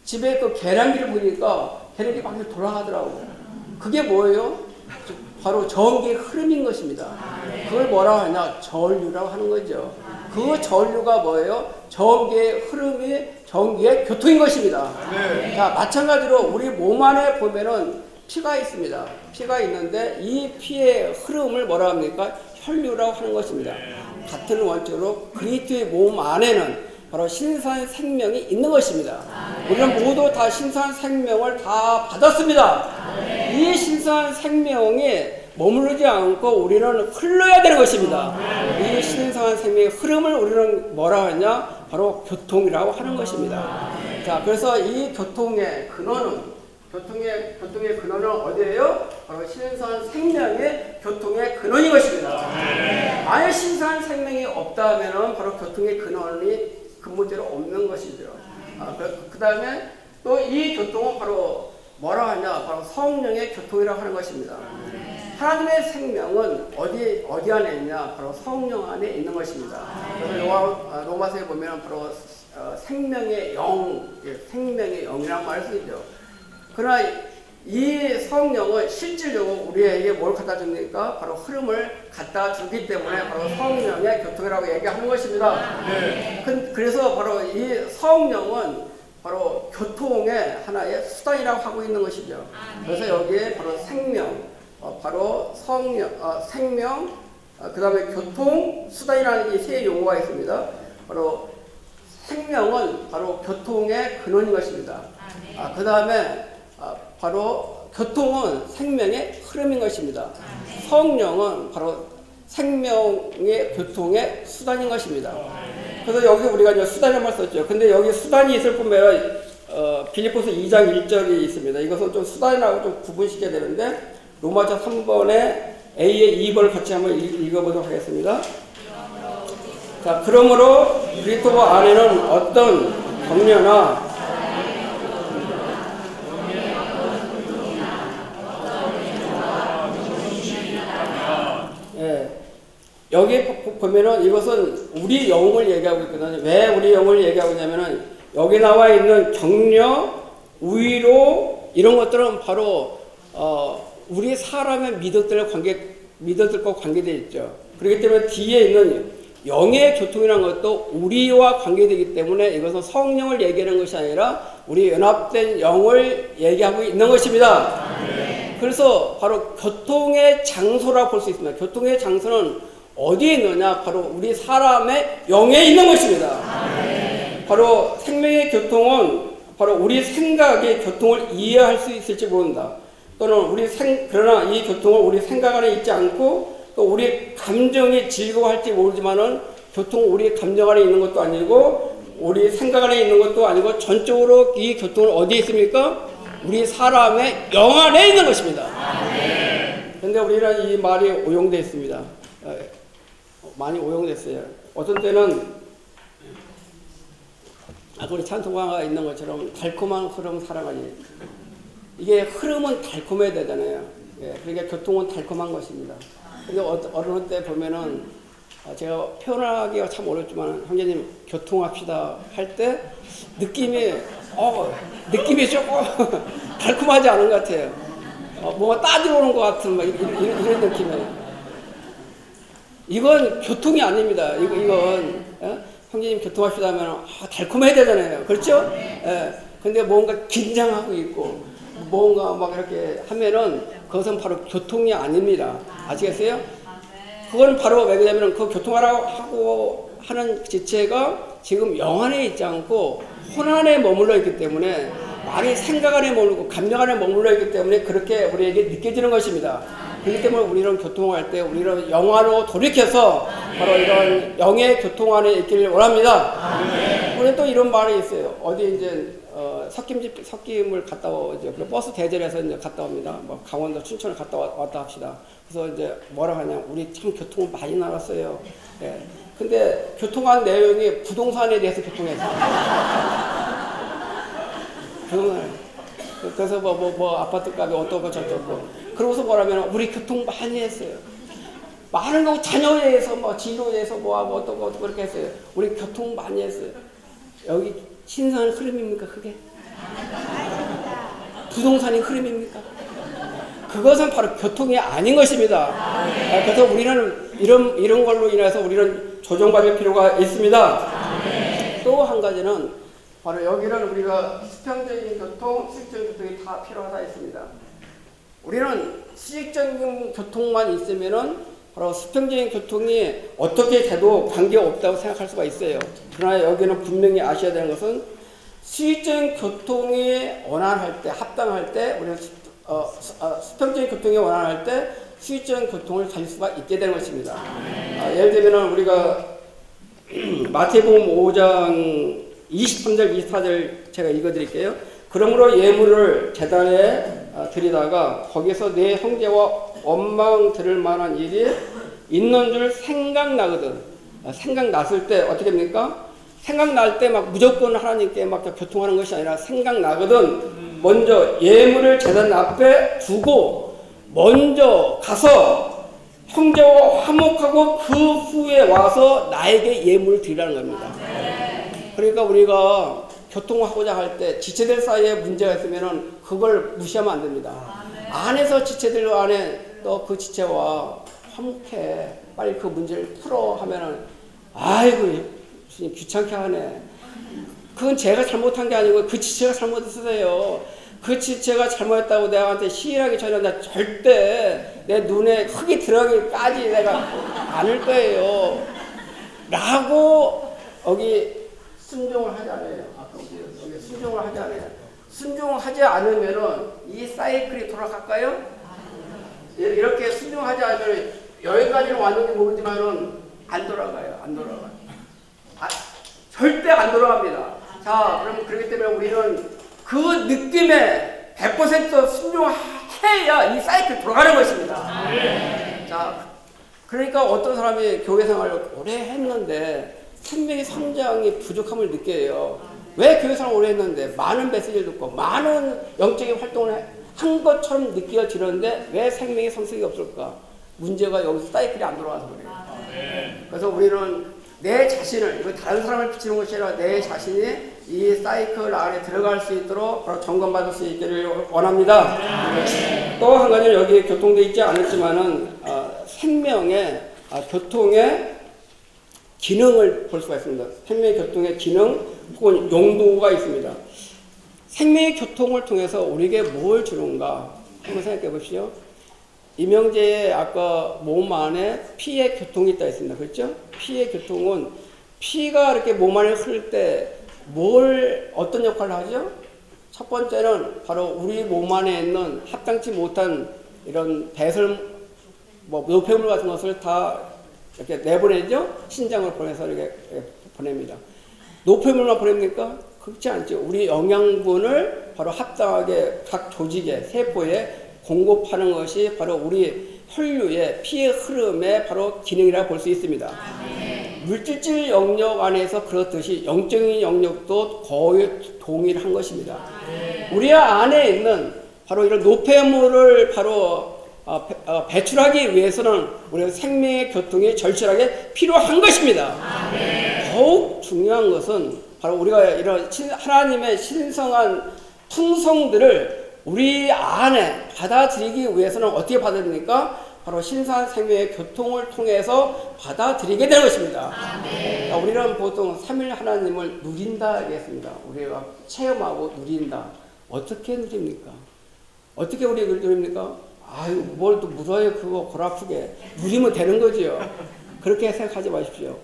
집에 그 계량기를 보니까 계량기 막 돌아가더라고. 그게 뭐예요? 바로 전기의 흐름인 것입니다. 그걸 뭐라고 하냐? 전류라고 하는 거죠. 그 전류가 뭐예요? 전기의 흐름이 전기의 교통인 것입니다. 자, 마찬가지로 우리 몸 안에 보면은 피가 있습니다. 피가 있는데 이 피의 흐름을 뭐라 합니까? 혈류라고 하는 것입니다. 같은 원칙으로 그리스도의 몸 안에는 바로 신선 생명이 있는 것입니다. 우리는 모두 다 신선 생명을 다 받았습니다. 이 신선 생명이 머무르지 않고 우리는 흘러야 되는 것입니다. 이 신선한 생명의 흐름을 우리는 뭐라 하냐? 바로 교통이라고 하는 것입니다. 자, 그래서 이 교통의 근원은 어디예요? 바로 신선한 생명의 교통의 근원인 것입니다. 만약 신선한 생명이 없다면 바로 교통의 근원이 근본적으로 없는 것이죠. 그 다음에 또 이 교통은 바로 뭐라 하냐? 바로 성령의 교통이라고 하는 것입니다. 하나님의 생명은 어디 안에 있냐? 바로 성령 안에 있는 것입니다. 그래서 로마서에 보면 바로 생명의 영이라는 말을 쓰죠. 그러나 이 성령은 실질적으로 우리에게 뭘 갖다 줍니까? 바로 흐름을 갖다 주기 때문에 바로 성령의 교통이라고 얘기하는 것입니다. 그래서 바로 이 성령은 바로 교통의 하나의 수단이라고 하고 있는 것이죠. 그래서 여기에 바로 생명, 생명, 그 다음에 교통, 수단이라는 이 세 용어가 있습니다. 바로 생명은 바로 교통의 근원인 것입니다. 그 다음에 바로 교통은 생명의 흐름인 것입니다. 성령은 바로 생명의 교통의 수단인 것입니다. 그래서 여기 우리가 이제 수단이라는 말 썼죠. 근데 여기 수단이 있을 뿐만 빌립보서 2장 1절이 있습니다. 이것은 좀 수단이라고 좀 구분시켜야 되는데 로마서 3번에 A의 2번을 같이 한번 읽어보도록 하겠습니다. 자, 그러므로 그리스도 안에는 어떤 격려나 여기 보면은 이것은 우리 영을 얘기하고 있거든요. 왜 우리 영을 얘기하고 있냐면은 여기 나와 있는 격려, 위로 이런 것들은 바로 우리 사람의 믿음들과 관계되어 있죠. 그렇기 때문에 뒤에 있는 영의 교통이라는 것도 우리와 관계되기 때문에 이것은 성령을 얘기하는 것이 아니라 우리 연합된 영을 얘기하고 있는 것입니다. 그래서 바로 교통의 장소라 볼 수 있습니다. 교통의 장소는 어디에 있느냐? 바로 우리 사람의 영에 있는 것입니다. 바로 생명의 교통은 바로 우리 생각의 교통을 이해할 수 있을지 모른다. 또는 그러나 이 교통은 우리 생각 안에 있지 않고 또 우리 감정이 즐거워할지 모르지만은 교통은 우리 감정 안에 있는 것도 아니고 우리 생각 안에 있는 것도 아니고 전적으로 이 교통은 어디에 있습니까? 우리 사람의 영 안에 있는 것입니다. 그런데 우리는 이 말이 오용되어 있습니다. 많이 오용됐어요. 어떤 때는 우리 찬송가가 있는 것처럼 달콤한 흐름 사랑하니 이게 흐름은 달콤해야 되잖아요. 그러니까 교통은 달콤한 것입니다. 근데 어느 때 보면은 제가 표현하기가 참 어렵지만 형제님 교통합시다 할 때 느낌이 조금 달콤하지 않은 것 같아요. 뭔가 따들어오는 것 같은 막 이런 느낌이에요. 이건 교통이 아닙니다. 이건 형제님 교통합시다 하면 달콤해야 되잖아요. 그렇죠? 근데 뭔가 긴장하고 있고 뭔가 막 이렇게 하면은 그것은 바로 교통이 아닙니다. 아시겠어요? 그건 바로 왜 그러냐면 그 교통하라고 하고 하는 지체가 지금 영 안에 있지 않고 혼 안에 머물러 있기 때문에 많이 생각 안에 머물고 감정 안에 머물러 있기 때문에 그렇게 우리에게 느껴지는 것입니다. 그렇기 때문에 우리는 교통할 때 우리는 영화로 돌이켜서 바로 이런 영의 교통 안에 있기를 원합니다. 우리는 또 이런 말이 있어요. 어디 이제 섞임을 갔다 오죠. 버스 대절해서 이제 갔다 옵니다. 뭐 강원도 춘천을 갔다 왔다 합시다. 그래서 이제 뭐라 하냐, 우리 참 교통을 많이 나눴어요. 근데 교통한 내용이 부동산에 대해서 교통했어요. 그래서 뭐 아파트값이 어떻고 저쩌고. 그러고서 뭐라면 우리 교통 많이 했어요. 많은 거 자녀에 대해서 뭐 진로에 대해서 뭐 어떻고 그렇게 했어요. 우리 교통 많이 했어요. 여기 신선한 흐름입니까 그게? 부동산의 흐름입니까? 그것은 바로 교통이 아닌 것입니다. 그래서 우리는 이런 걸로 인해서 우리는 조정받을 필요가 있습니다. 또 한 가지는 바로 여기는 우리가 수평적인 교통, 수직적인 교통이 다 필요하다 했습니다. 우리는 수직적인 교통만 있으면은 바로 수평적인 교통이 어떻게 돼도 관계없다고 생각할 수가 있어요. 그러나 여기는 분명히 아셔야 되는 것은 수직적인 교통이 원활할 때, 합당할 때, 우리는 수평적인 교통이 원활할 때 수직적인 교통을 가질 수가 있게 되는 것입니다. 예를 들면 우리가 마태복음 5장 23절, 24절 제가 읽어드릴게요. 그러므로 예물을 제단에 드리다가 거기서 내 형제와 원망 들을 만한 일이 있는 줄 생각나거든. 생각났을 때 어떻게 됩니까? 생각날 때 막 무조건 하나님께 막 교통하는 것이 아니라 생각나거든. 먼저 예물을 제단 앞에 두고 먼저 가서 형제와 화목하고 그 후에 와서 나에게 예물을 드리라는 겁니다. 그러니까 우리가 교통하고자 할 때 지체들 사이에 문제가 있으면은 그걸 무시하면 안 됩니다. 안에서 지체들 안에 또 그 지체와 화목해, 빨리 그 문제를 풀어 하면은 아이고 귀찮게 하네. 그건 제가 잘못한 게 아니고 그 지체가 잘못했어요. 그 지체가 잘못했다고 내가한테 시인하기 전에 나 절대 내 눈에 흙이 들어가기까지 내가 않을 거예요. 라고 여기 순종을 하잖아요. 아까 여기 순종을 하잖아요. 순종하지 않으면은 이 사이클이 돌아갈까요? 이렇게 순종하지 않으면 여기까지는 왔는지 모르지만은 안 돌아가요. 안 돌아가요. 절대 안 돌아갑니다. 자, 그럼 그렇기 때문에 우리는 그 느낌에 100% 순종해야 이 사이클이 돌아가는 것입니다. 자, 그러니까 어떤 사람이 교회 생활을 오래 했는데 생명의 성장이 부족함을 느껴요. 왜 교회 생활을 오래 했는데 많은 메시지를 듣고 많은 영적인 활동을 한 것처럼 느껴지는데 왜 생명의 성숙이 없을까? 문제가 여기서 사이클이 안 돌아가서 그래요. 그래서 우리는 내 자신을, 이거 다른 사람을 비치는 것이 아니라 내 자신이 이 사이클 안에 들어갈 수 있도록 바로 점검받을 수 있기를 원합니다. 또 한 가지는 여기에 교통되어 있지 않았지만은 생명의 교통의 기능을 볼 수가 있습니다. 생명의 교통의 기능 혹은 용도가 있습니다. 생명의 교통을 통해서 우리에게 뭘 주는가 한번 생각해 보시죠. 이명재의 아까 몸 안에 피의 교통이 있다 했습니다. 그렇죠? 피의 교통은 피가 이렇게 몸 안에 흐를 때 어떤 역할을 하죠? 첫 번째는 바로 우리 몸 안에 있는 합당치 못한 이런 배설, 노폐물 같은 것을 다 이렇게 내보내죠? 신장을 보내서 이렇게 보냅니다. 노폐물만 보냅니까? 그렇지 않죠. 우리 영양분을 바로 합당하게 각 조직에, 세포에 공급하는 것이 바로 우리 혈류의 피의 흐름의 바로 기능이라고 볼 수 있습니다. 물질질 영역 안에서 그렇듯이 영적인 영역도 거의 동일한 것입니다. 우리 안에 있는 바로 이런 노폐물을 바로 배출하기 위해서는 우리가 생명의 교통이 절실하게 필요한 것입니다. 더욱 중요한 것은 바로 우리가 이런 하나님의 신성한 풍성들을 우리 안에 받아들이기 위해서는 어떻게 받아들입니까? 바로 신성한 생명의 교통을 통해서 받아들이게 되는 것입니다. 우리는 보통 삼위 하나님을 누린다 하겠습니다. 우리가 체험하고 누린다. 어떻게 누립니까? 어떻게 우리가 누립니까? 아유, 뭘 또 물어요, 그거 골 아프게. 누리면 되는 거지요. 그렇게 생각하지 마십시오.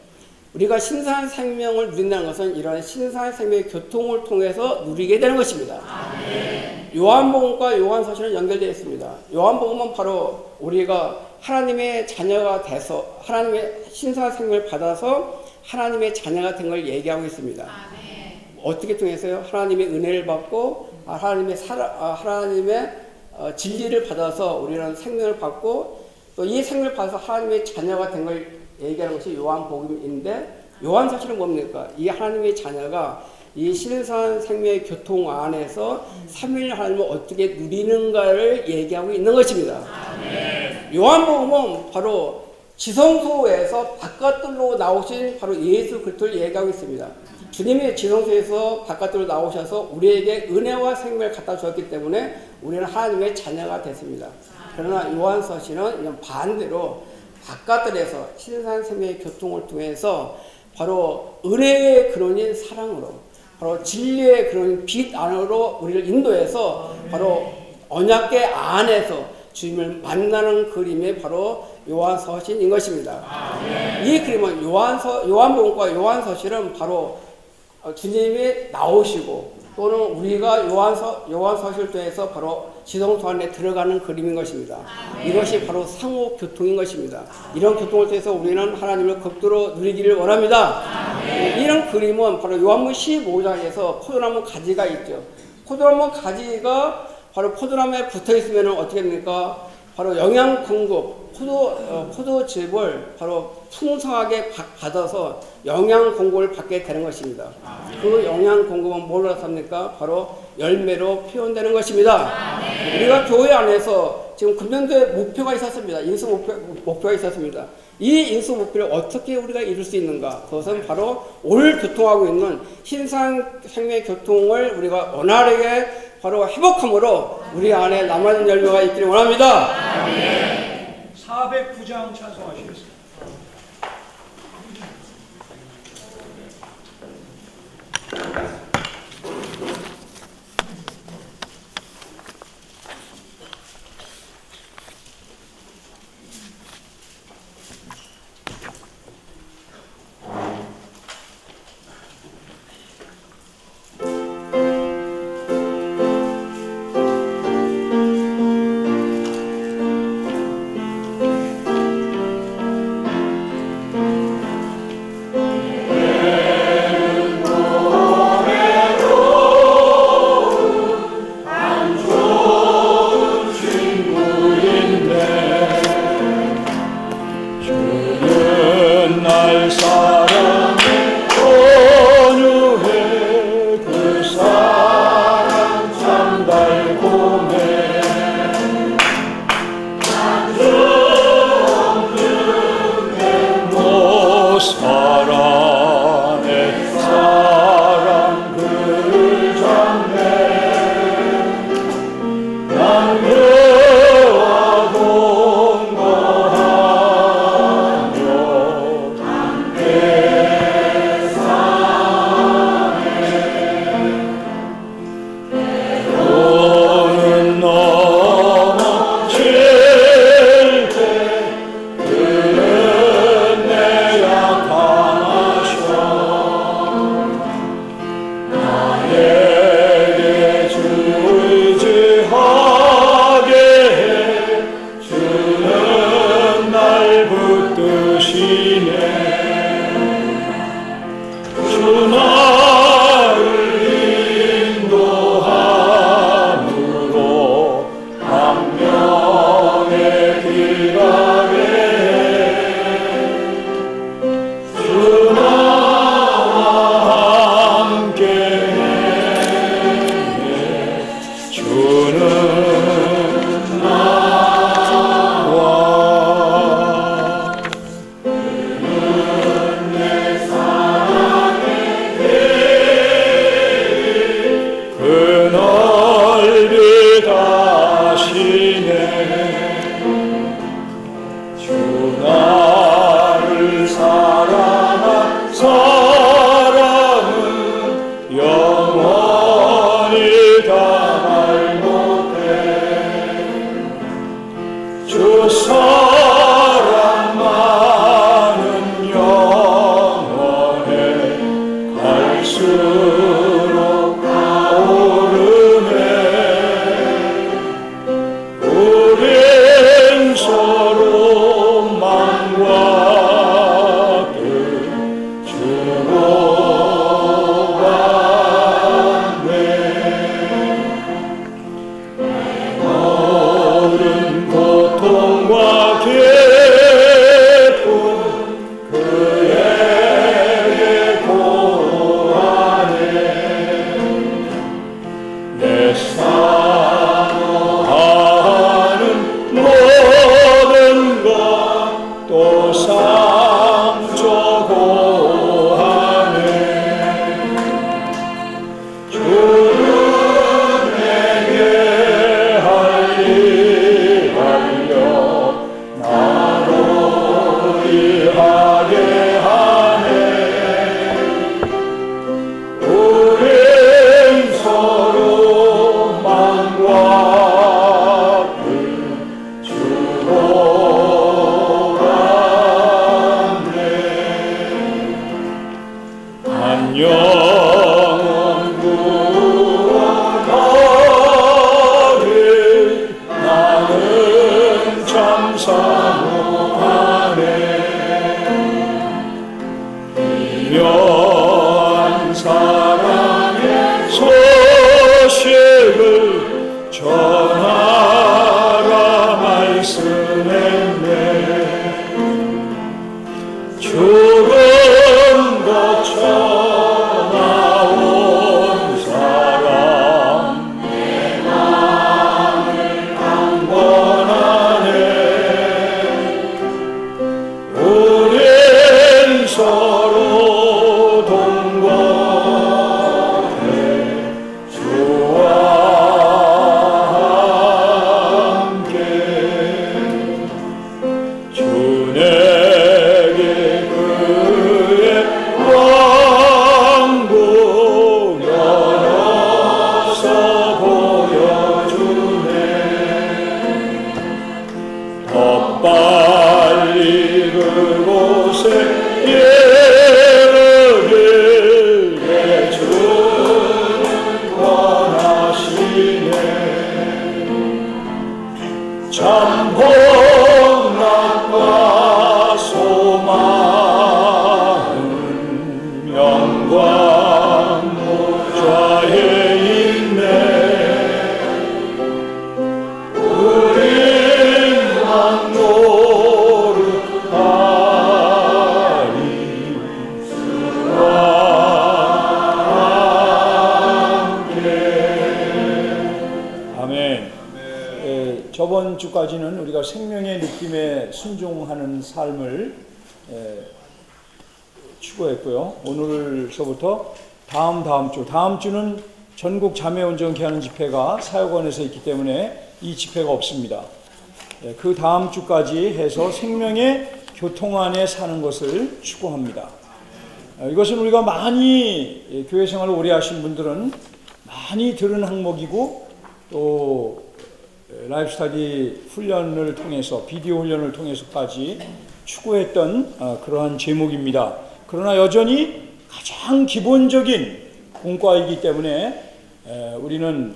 우리가 신성한 생명을 누린다는 것은 이러한 신성한 생명의 교통을 통해서 누리게 되는 것입니다. 요한복음과 요한서신은 연결되어 있습니다. 요한복음은 바로 우리가 하나님의 자녀가 돼서 하나님의 신성한 생명을 받아서 하나님의 자녀가 된 걸 얘기하고 있습니다. 어떻게 통해서요? 하나님의 은혜를 받고 하나님의 진리를 받아서 우리는 생명을 받고 또 이 생명을 받아서 하나님의 자녀가 된 걸 얘기하는 것이 요한복음인데 요한서신은 뭡니까? 이 하나님의 자녀가 이 신성한 생명의 교통 안에서 삼위일 하나님을 어떻게 누리는가를 얘기하고 있는 것입니다. 요한복음은 바로 지성소에서 바깥으로 나오신 바로 예수 그리스도를 얘기하고 있습니다. 주님이 지성소에서 바깥으로 나오셔서 우리에게 은혜와 생명을 갖다 주었기 때문에 우리는 하나님의 자녀가 됐습니다. 그러나 요한서신은 반대로 바깥들에서 신성한 생명의 교통을 통해서 바로 은혜의 근원인 사랑으로 바로 진리의 그런 빛 안으로 우리를 인도해서 바로 언약궤 안에서 주님을 만나는 그림이 바로 요한서신인 것입니다. 이 그림은 요한복음과 요한서신은 바로 주님이 나오시고 또는 우리가 요한서신을 통해서 바로 지성소 안에 들어가는 그림인 것입니다. 이것이 바로 상호 교통인 것입니다. 이런 교통을 통해서 우리는 하나님을 극도로 누리기를 원합니다. 이런 그림은 바로 요한복음 15장에서 포도나무 가지가 있죠. 포도나무 가지가 바로 포도나무에 붙어 있으면 어떻게 됩니까? 바로 영양 공급, 포도즙을 바로 풍성하게 받아서 영양 공급을 받게 되는 것입니다. 그 영양 공급은 뭘로 삽니까? 바로 열매로 표현되는 것입니다. 우리가 교회 안에서 지금 금년도에 목표가 있었습니다. 인수 목표가 있었습니다. 이 인수 목표를 어떻게 우리가 이룰 수 있는가? 그것은 바로 오늘 교통하고 있는 신성 생명의 교통을 우리가 원활하게 바로 회복함으로 우리 안에 남아있는 열매가 있기를 원합니다. 409장 찬송하시겠습니다. 사랑 많은 영원에 갈수록 오르네. 우린 서로 맘과 뜻 주고받네. 모든 고통과 기쁨 그에게 고하네. 내 사모하는 모든 것 또 상조고하네. 주는 내게 할 일 알려 나로 일하게 하네. 우린 서로 맘과 뜻 주고받네. 안녕은 구원하리. 나는 참 사모하네. 묘한 사랑의 소식을 전하라 말씀했네. 죽음 거쳐 나온 사람 내 마음을 강권하네. 우린 서로 동거해 주와 함께. 주 내게 그의 왕국 열어서 보여주네. 더 빨리 그곳에 이르길 내 주는 원하시네. 참 복락과 소망은 영광 모좌에 있네. 우린 왕노릇하리 주와 함께. 아멘. 저번 주까지는 우리가 생명의 느낌에 순종하는 삶을 추구했고요. 오늘서부터 다음 주는 전국 자매운전 개하는 집회가 사역원에서 있기 때문에 이 집회가 없습니다. 그 다음 주까지 해서 생명의 교통 안에 사는 것을 추구합니다. 이것은 우리가 많이 교회 생활을 오래 하신 분들은 많이 들은 항목이고 또 라이프 스터디 훈련을 통해서 비디오 훈련을 통해서까지 추구했던 그러한 제목입니다. 그러나 여전히 가장 기본적인 공과이기 때문에 우리는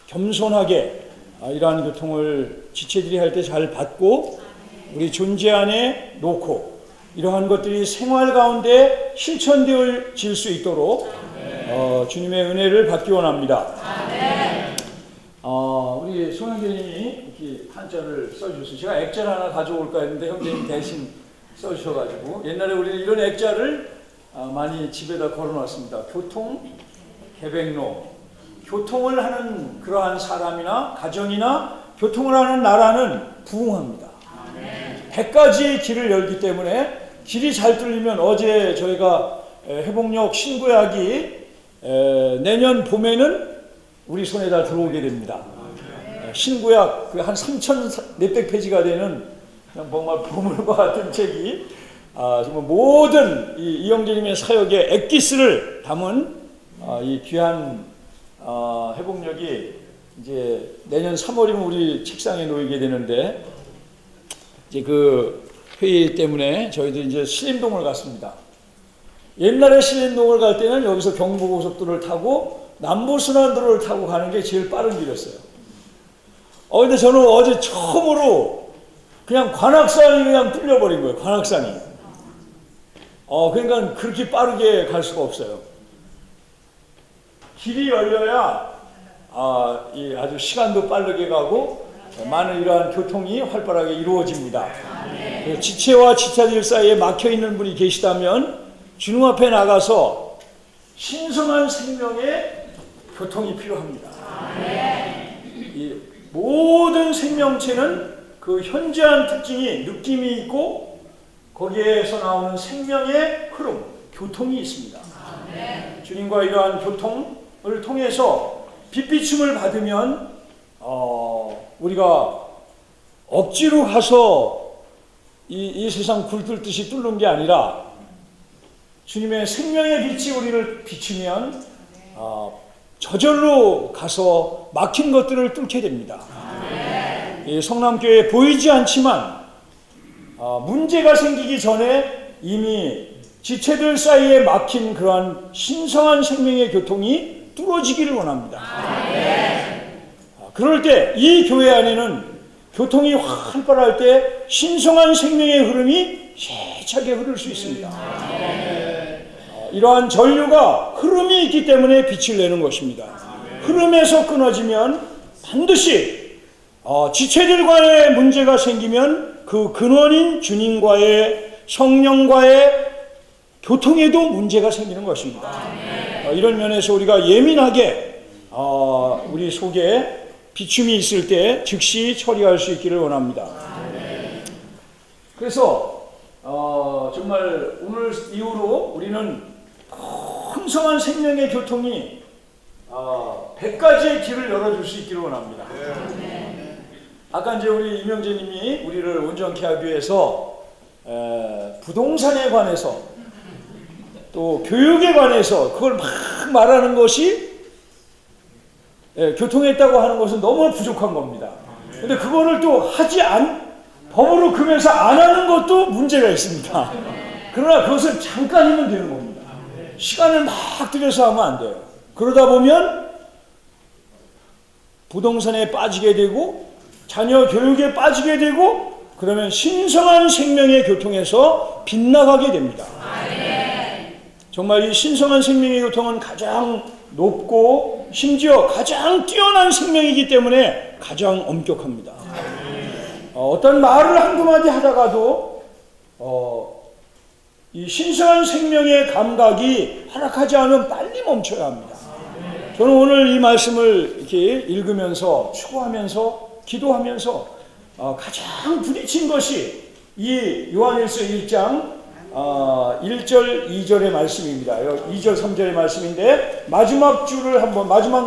겸손하게 이러한 교통을 지체들이 할 때 잘 받고 우리 존재 안에 놓고 이러한 것들이 생활 가운데 실천되어질 수 있도록 주님의 은혜를 받기 원합니다. 우리 송영재님이 이렇게 한자를 써주셔서 제가 액자를 하나 가져올까 했는데 형제님 대신 써주셔가지고 옛날에 우리는 이런 액자를 많이 집에다 걸어놨습니다. 교통, 계백로, 교통을 하는 그러한 사람이나 가정이나 교통을 하는 나라는 부흥합니다. 100가지의 길을 열기 때문에 길이 잘 뚫리면 어제 저희가 회복역 신구약이 내년 봄에는 우리 손에다 들어오게 됩니다. 신구약 그 한 3,400페이지가 되는 그냥 정말 보물과 같은 책이 정말 모든 이영재님의 사역의 엑기스를 담은 이 귀한 회복력이 이제 내년 3월이면 우리 책상에 놓이게 되는데 이제 그 회의 때문에 저희도 이제 신림동을 갔습니다. 옛날에 신림동을 갈 때는 여기서 경부고속도로를 타고 남부순환도로를 타고 가는 게 제일 빠른 길이었어요. 근데 저는 어제 처음으로 그냥 관악산이 그냥 뚫려버린 거예요. 관악산이. 그러니까 그렇게 빠르게 갈 수가 없어요. 길이 열려야 아주 시간도 빠르게 가고 많은 이러한 교통이 활발하게 이루어집니다. 지체와 지체들 사이에 막혀있는 분이 계시다면 주님 앞에 나가서 신성한 생명의 교통이 필요합니다. 이 모든 생명체는 그 현저한 특징이 느낌이 있고 거기에서 나오는 생명의 흐름, 교통이 있습니다. 주님과 이러한 교통을 통해서 빛비춤을 받으면 우리가 억지로 가서 이 세상 굴뚫듯이 뚫는 게 아니라 주님의 생명의 빛이 우리를 비추면 저절로 가서 막힌 것들을 뚫게 됩니다. 성남교회 보이지 않지만 문제가 생기기 전에 이미 지체들 사이에 막힌 그러한 신성한 생명의 교통이 뚫어지기를 원합니다. 그럴 때 이 교회 안에는 교통이 활발할 때 신성한 생명의 흐름이 세차게 흐를 수 있습니다. 이러한 전류가 흐름이 있기 때문에 빛을 내는 것입니다. 흐름에서 끊어지면 반드시 지체들 간의 문제가 생기면 그 근원인 주님과의 성령과의 교통에도 문제가 생기는 것입니다. 이런 면에서 우리가 예민하게 우리 속에 비춤이 있을 때 즉시 처리할 수 있기를 원합니다. 그래서 정말 오늘 이후로 우리는 풍성한 생명의 교통이 100가지의 길을 열어줄 수 있기를 원합니다. 아까 이제 우리 이명재님이 우리를 온전케 하기 위해서 부동산에 관해서 또 교육에 관해서 그걸 막 말하는 것이 교통했다고 하는 것은 너무 부족한 겁니다. 근데 그거를 또 법으로 금해서 안 하는 것도 문제가 있습니다. 그러나 그것은 잠깐이면 되는 겁니다. 시간을 막 들여서 하면 안 돼요. 그러다 보면 부동산에 빠지게 되고 자녀 교육에 빠지게 되고 그러면 신성한 생명의 교통에서 빗나가게 됩니다. 정말 이 신성한 생명의 교통은 가장 높고 심지어 가장 뛰어난 생명이기 때문에 가장 엄격합니다. 어떤 말을 한두 마디 하다가도 이 신성한 생명의 감각이 허락하지 않으면 빨리 멈춰야 합니다. 저는 오늘 이 말씀을 이렇게 읽으면서 추구하면서 기도하면서 가장 부딪힌 것이 이 요한일서 1장 1절 2절의 말씀입니다. 2절 3절의 말씀인데 마지막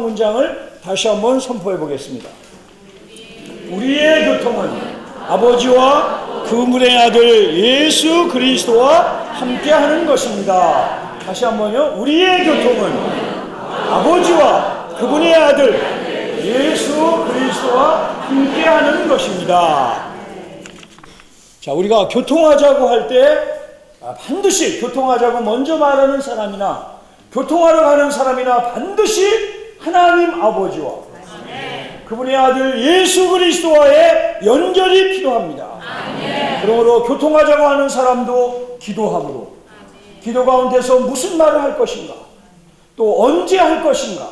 문장을 다시 한번 선포해 보겠습니다. 우리의 교통은 아버지와 그분의 아들 예수 그리스도와 함께하는 것입니다. 다시 한번요. 우리의 교통은 아버지와 그분의 아들 예수 그리스도와 함께하는 것입니다. 자, 우리가 교통하자고 할 때 반드시 교통하자고 먼저 말하는 사람이나 교통하러 가는 사람이나 반드시 하나님 아버지와 그분의 아들 예수 그리스도와의 연결이 필요합니다. 그러므로 교통하자고 하는 사람도 기도함으로 기도 가운데서 무슨 말을 할 것인가, 또 언제 할 것인가,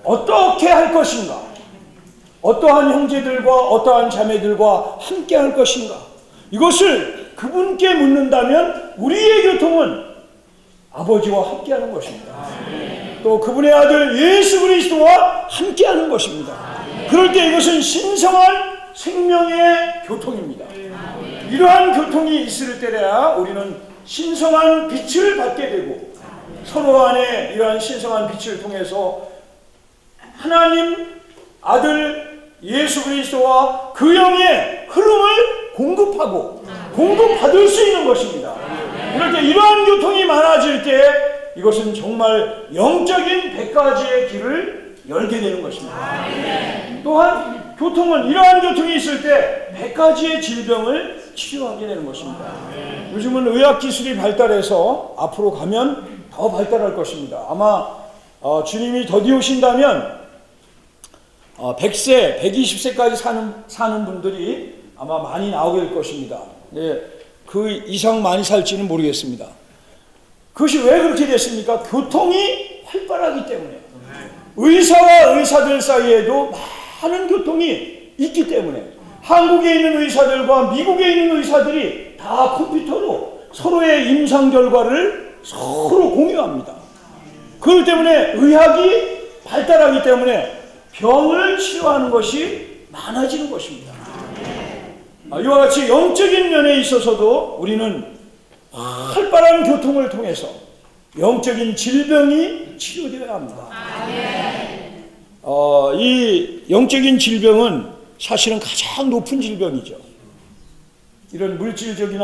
어떻게 할 것인가, 어떠한 형제들과 어떠한 자매들과 함께 할 것인가, 이것을 그분께 묻는다면 우리의 교통은 아버지와 함께하는 것입니다. 또 그분의 아들 예수 그리스도와 함께하는 것입니다. 그럴 때 이것은 신성한 생명의 교통입니다. 이러한 교통이 있을 때래야 우리는 신성한 빛을 받게 되고 서로 안에 이러한 신성한 빛을 통해서 하나님 아들 예수 그리스도와 그 영의 흐름을 공급받을 수 있는 것입니다. 그럴 때 이러한 교통이 많아질 때 이것은 정말 영적인 100가지의 길을 열게 되는 것입니다. 또한 이러한 교통이 있을 때 100가지의 질병을 치료하게 되는 것입니다. 요즘은 의학기술이 발달해서 앞으로 가면 더 발달할 것입니다. 아마 주님이 더디 오신다면 100세, 120세까지 사는 분들이 아마 많이 나오게 될 것입니다. 예, 그 이상 많이 살지는 모르겠습니다. 그것이 왜 그렇게 됐습니까? 교통이 활발하기 때문에. 의사와 의사들 사이에도 많은 교통이 있기 때문에 한국에 있는 의사들과 미국에 있는 의사들이 다 컴퓨터로 서로의 임상 결과를 서로 공유합니다. 그렇기 때문에 의학이 발달하기 때문에 병을 치료하는 것이 많아지는 것입니다. 이와 같이 영적인 면에 있어서도 우리는 활발한 교통을 통해서 영적인 질병이 치료되어야 합니다. 이 영적인 질병은 사실은 가장 높은 질병이죠. 이런 물질적이나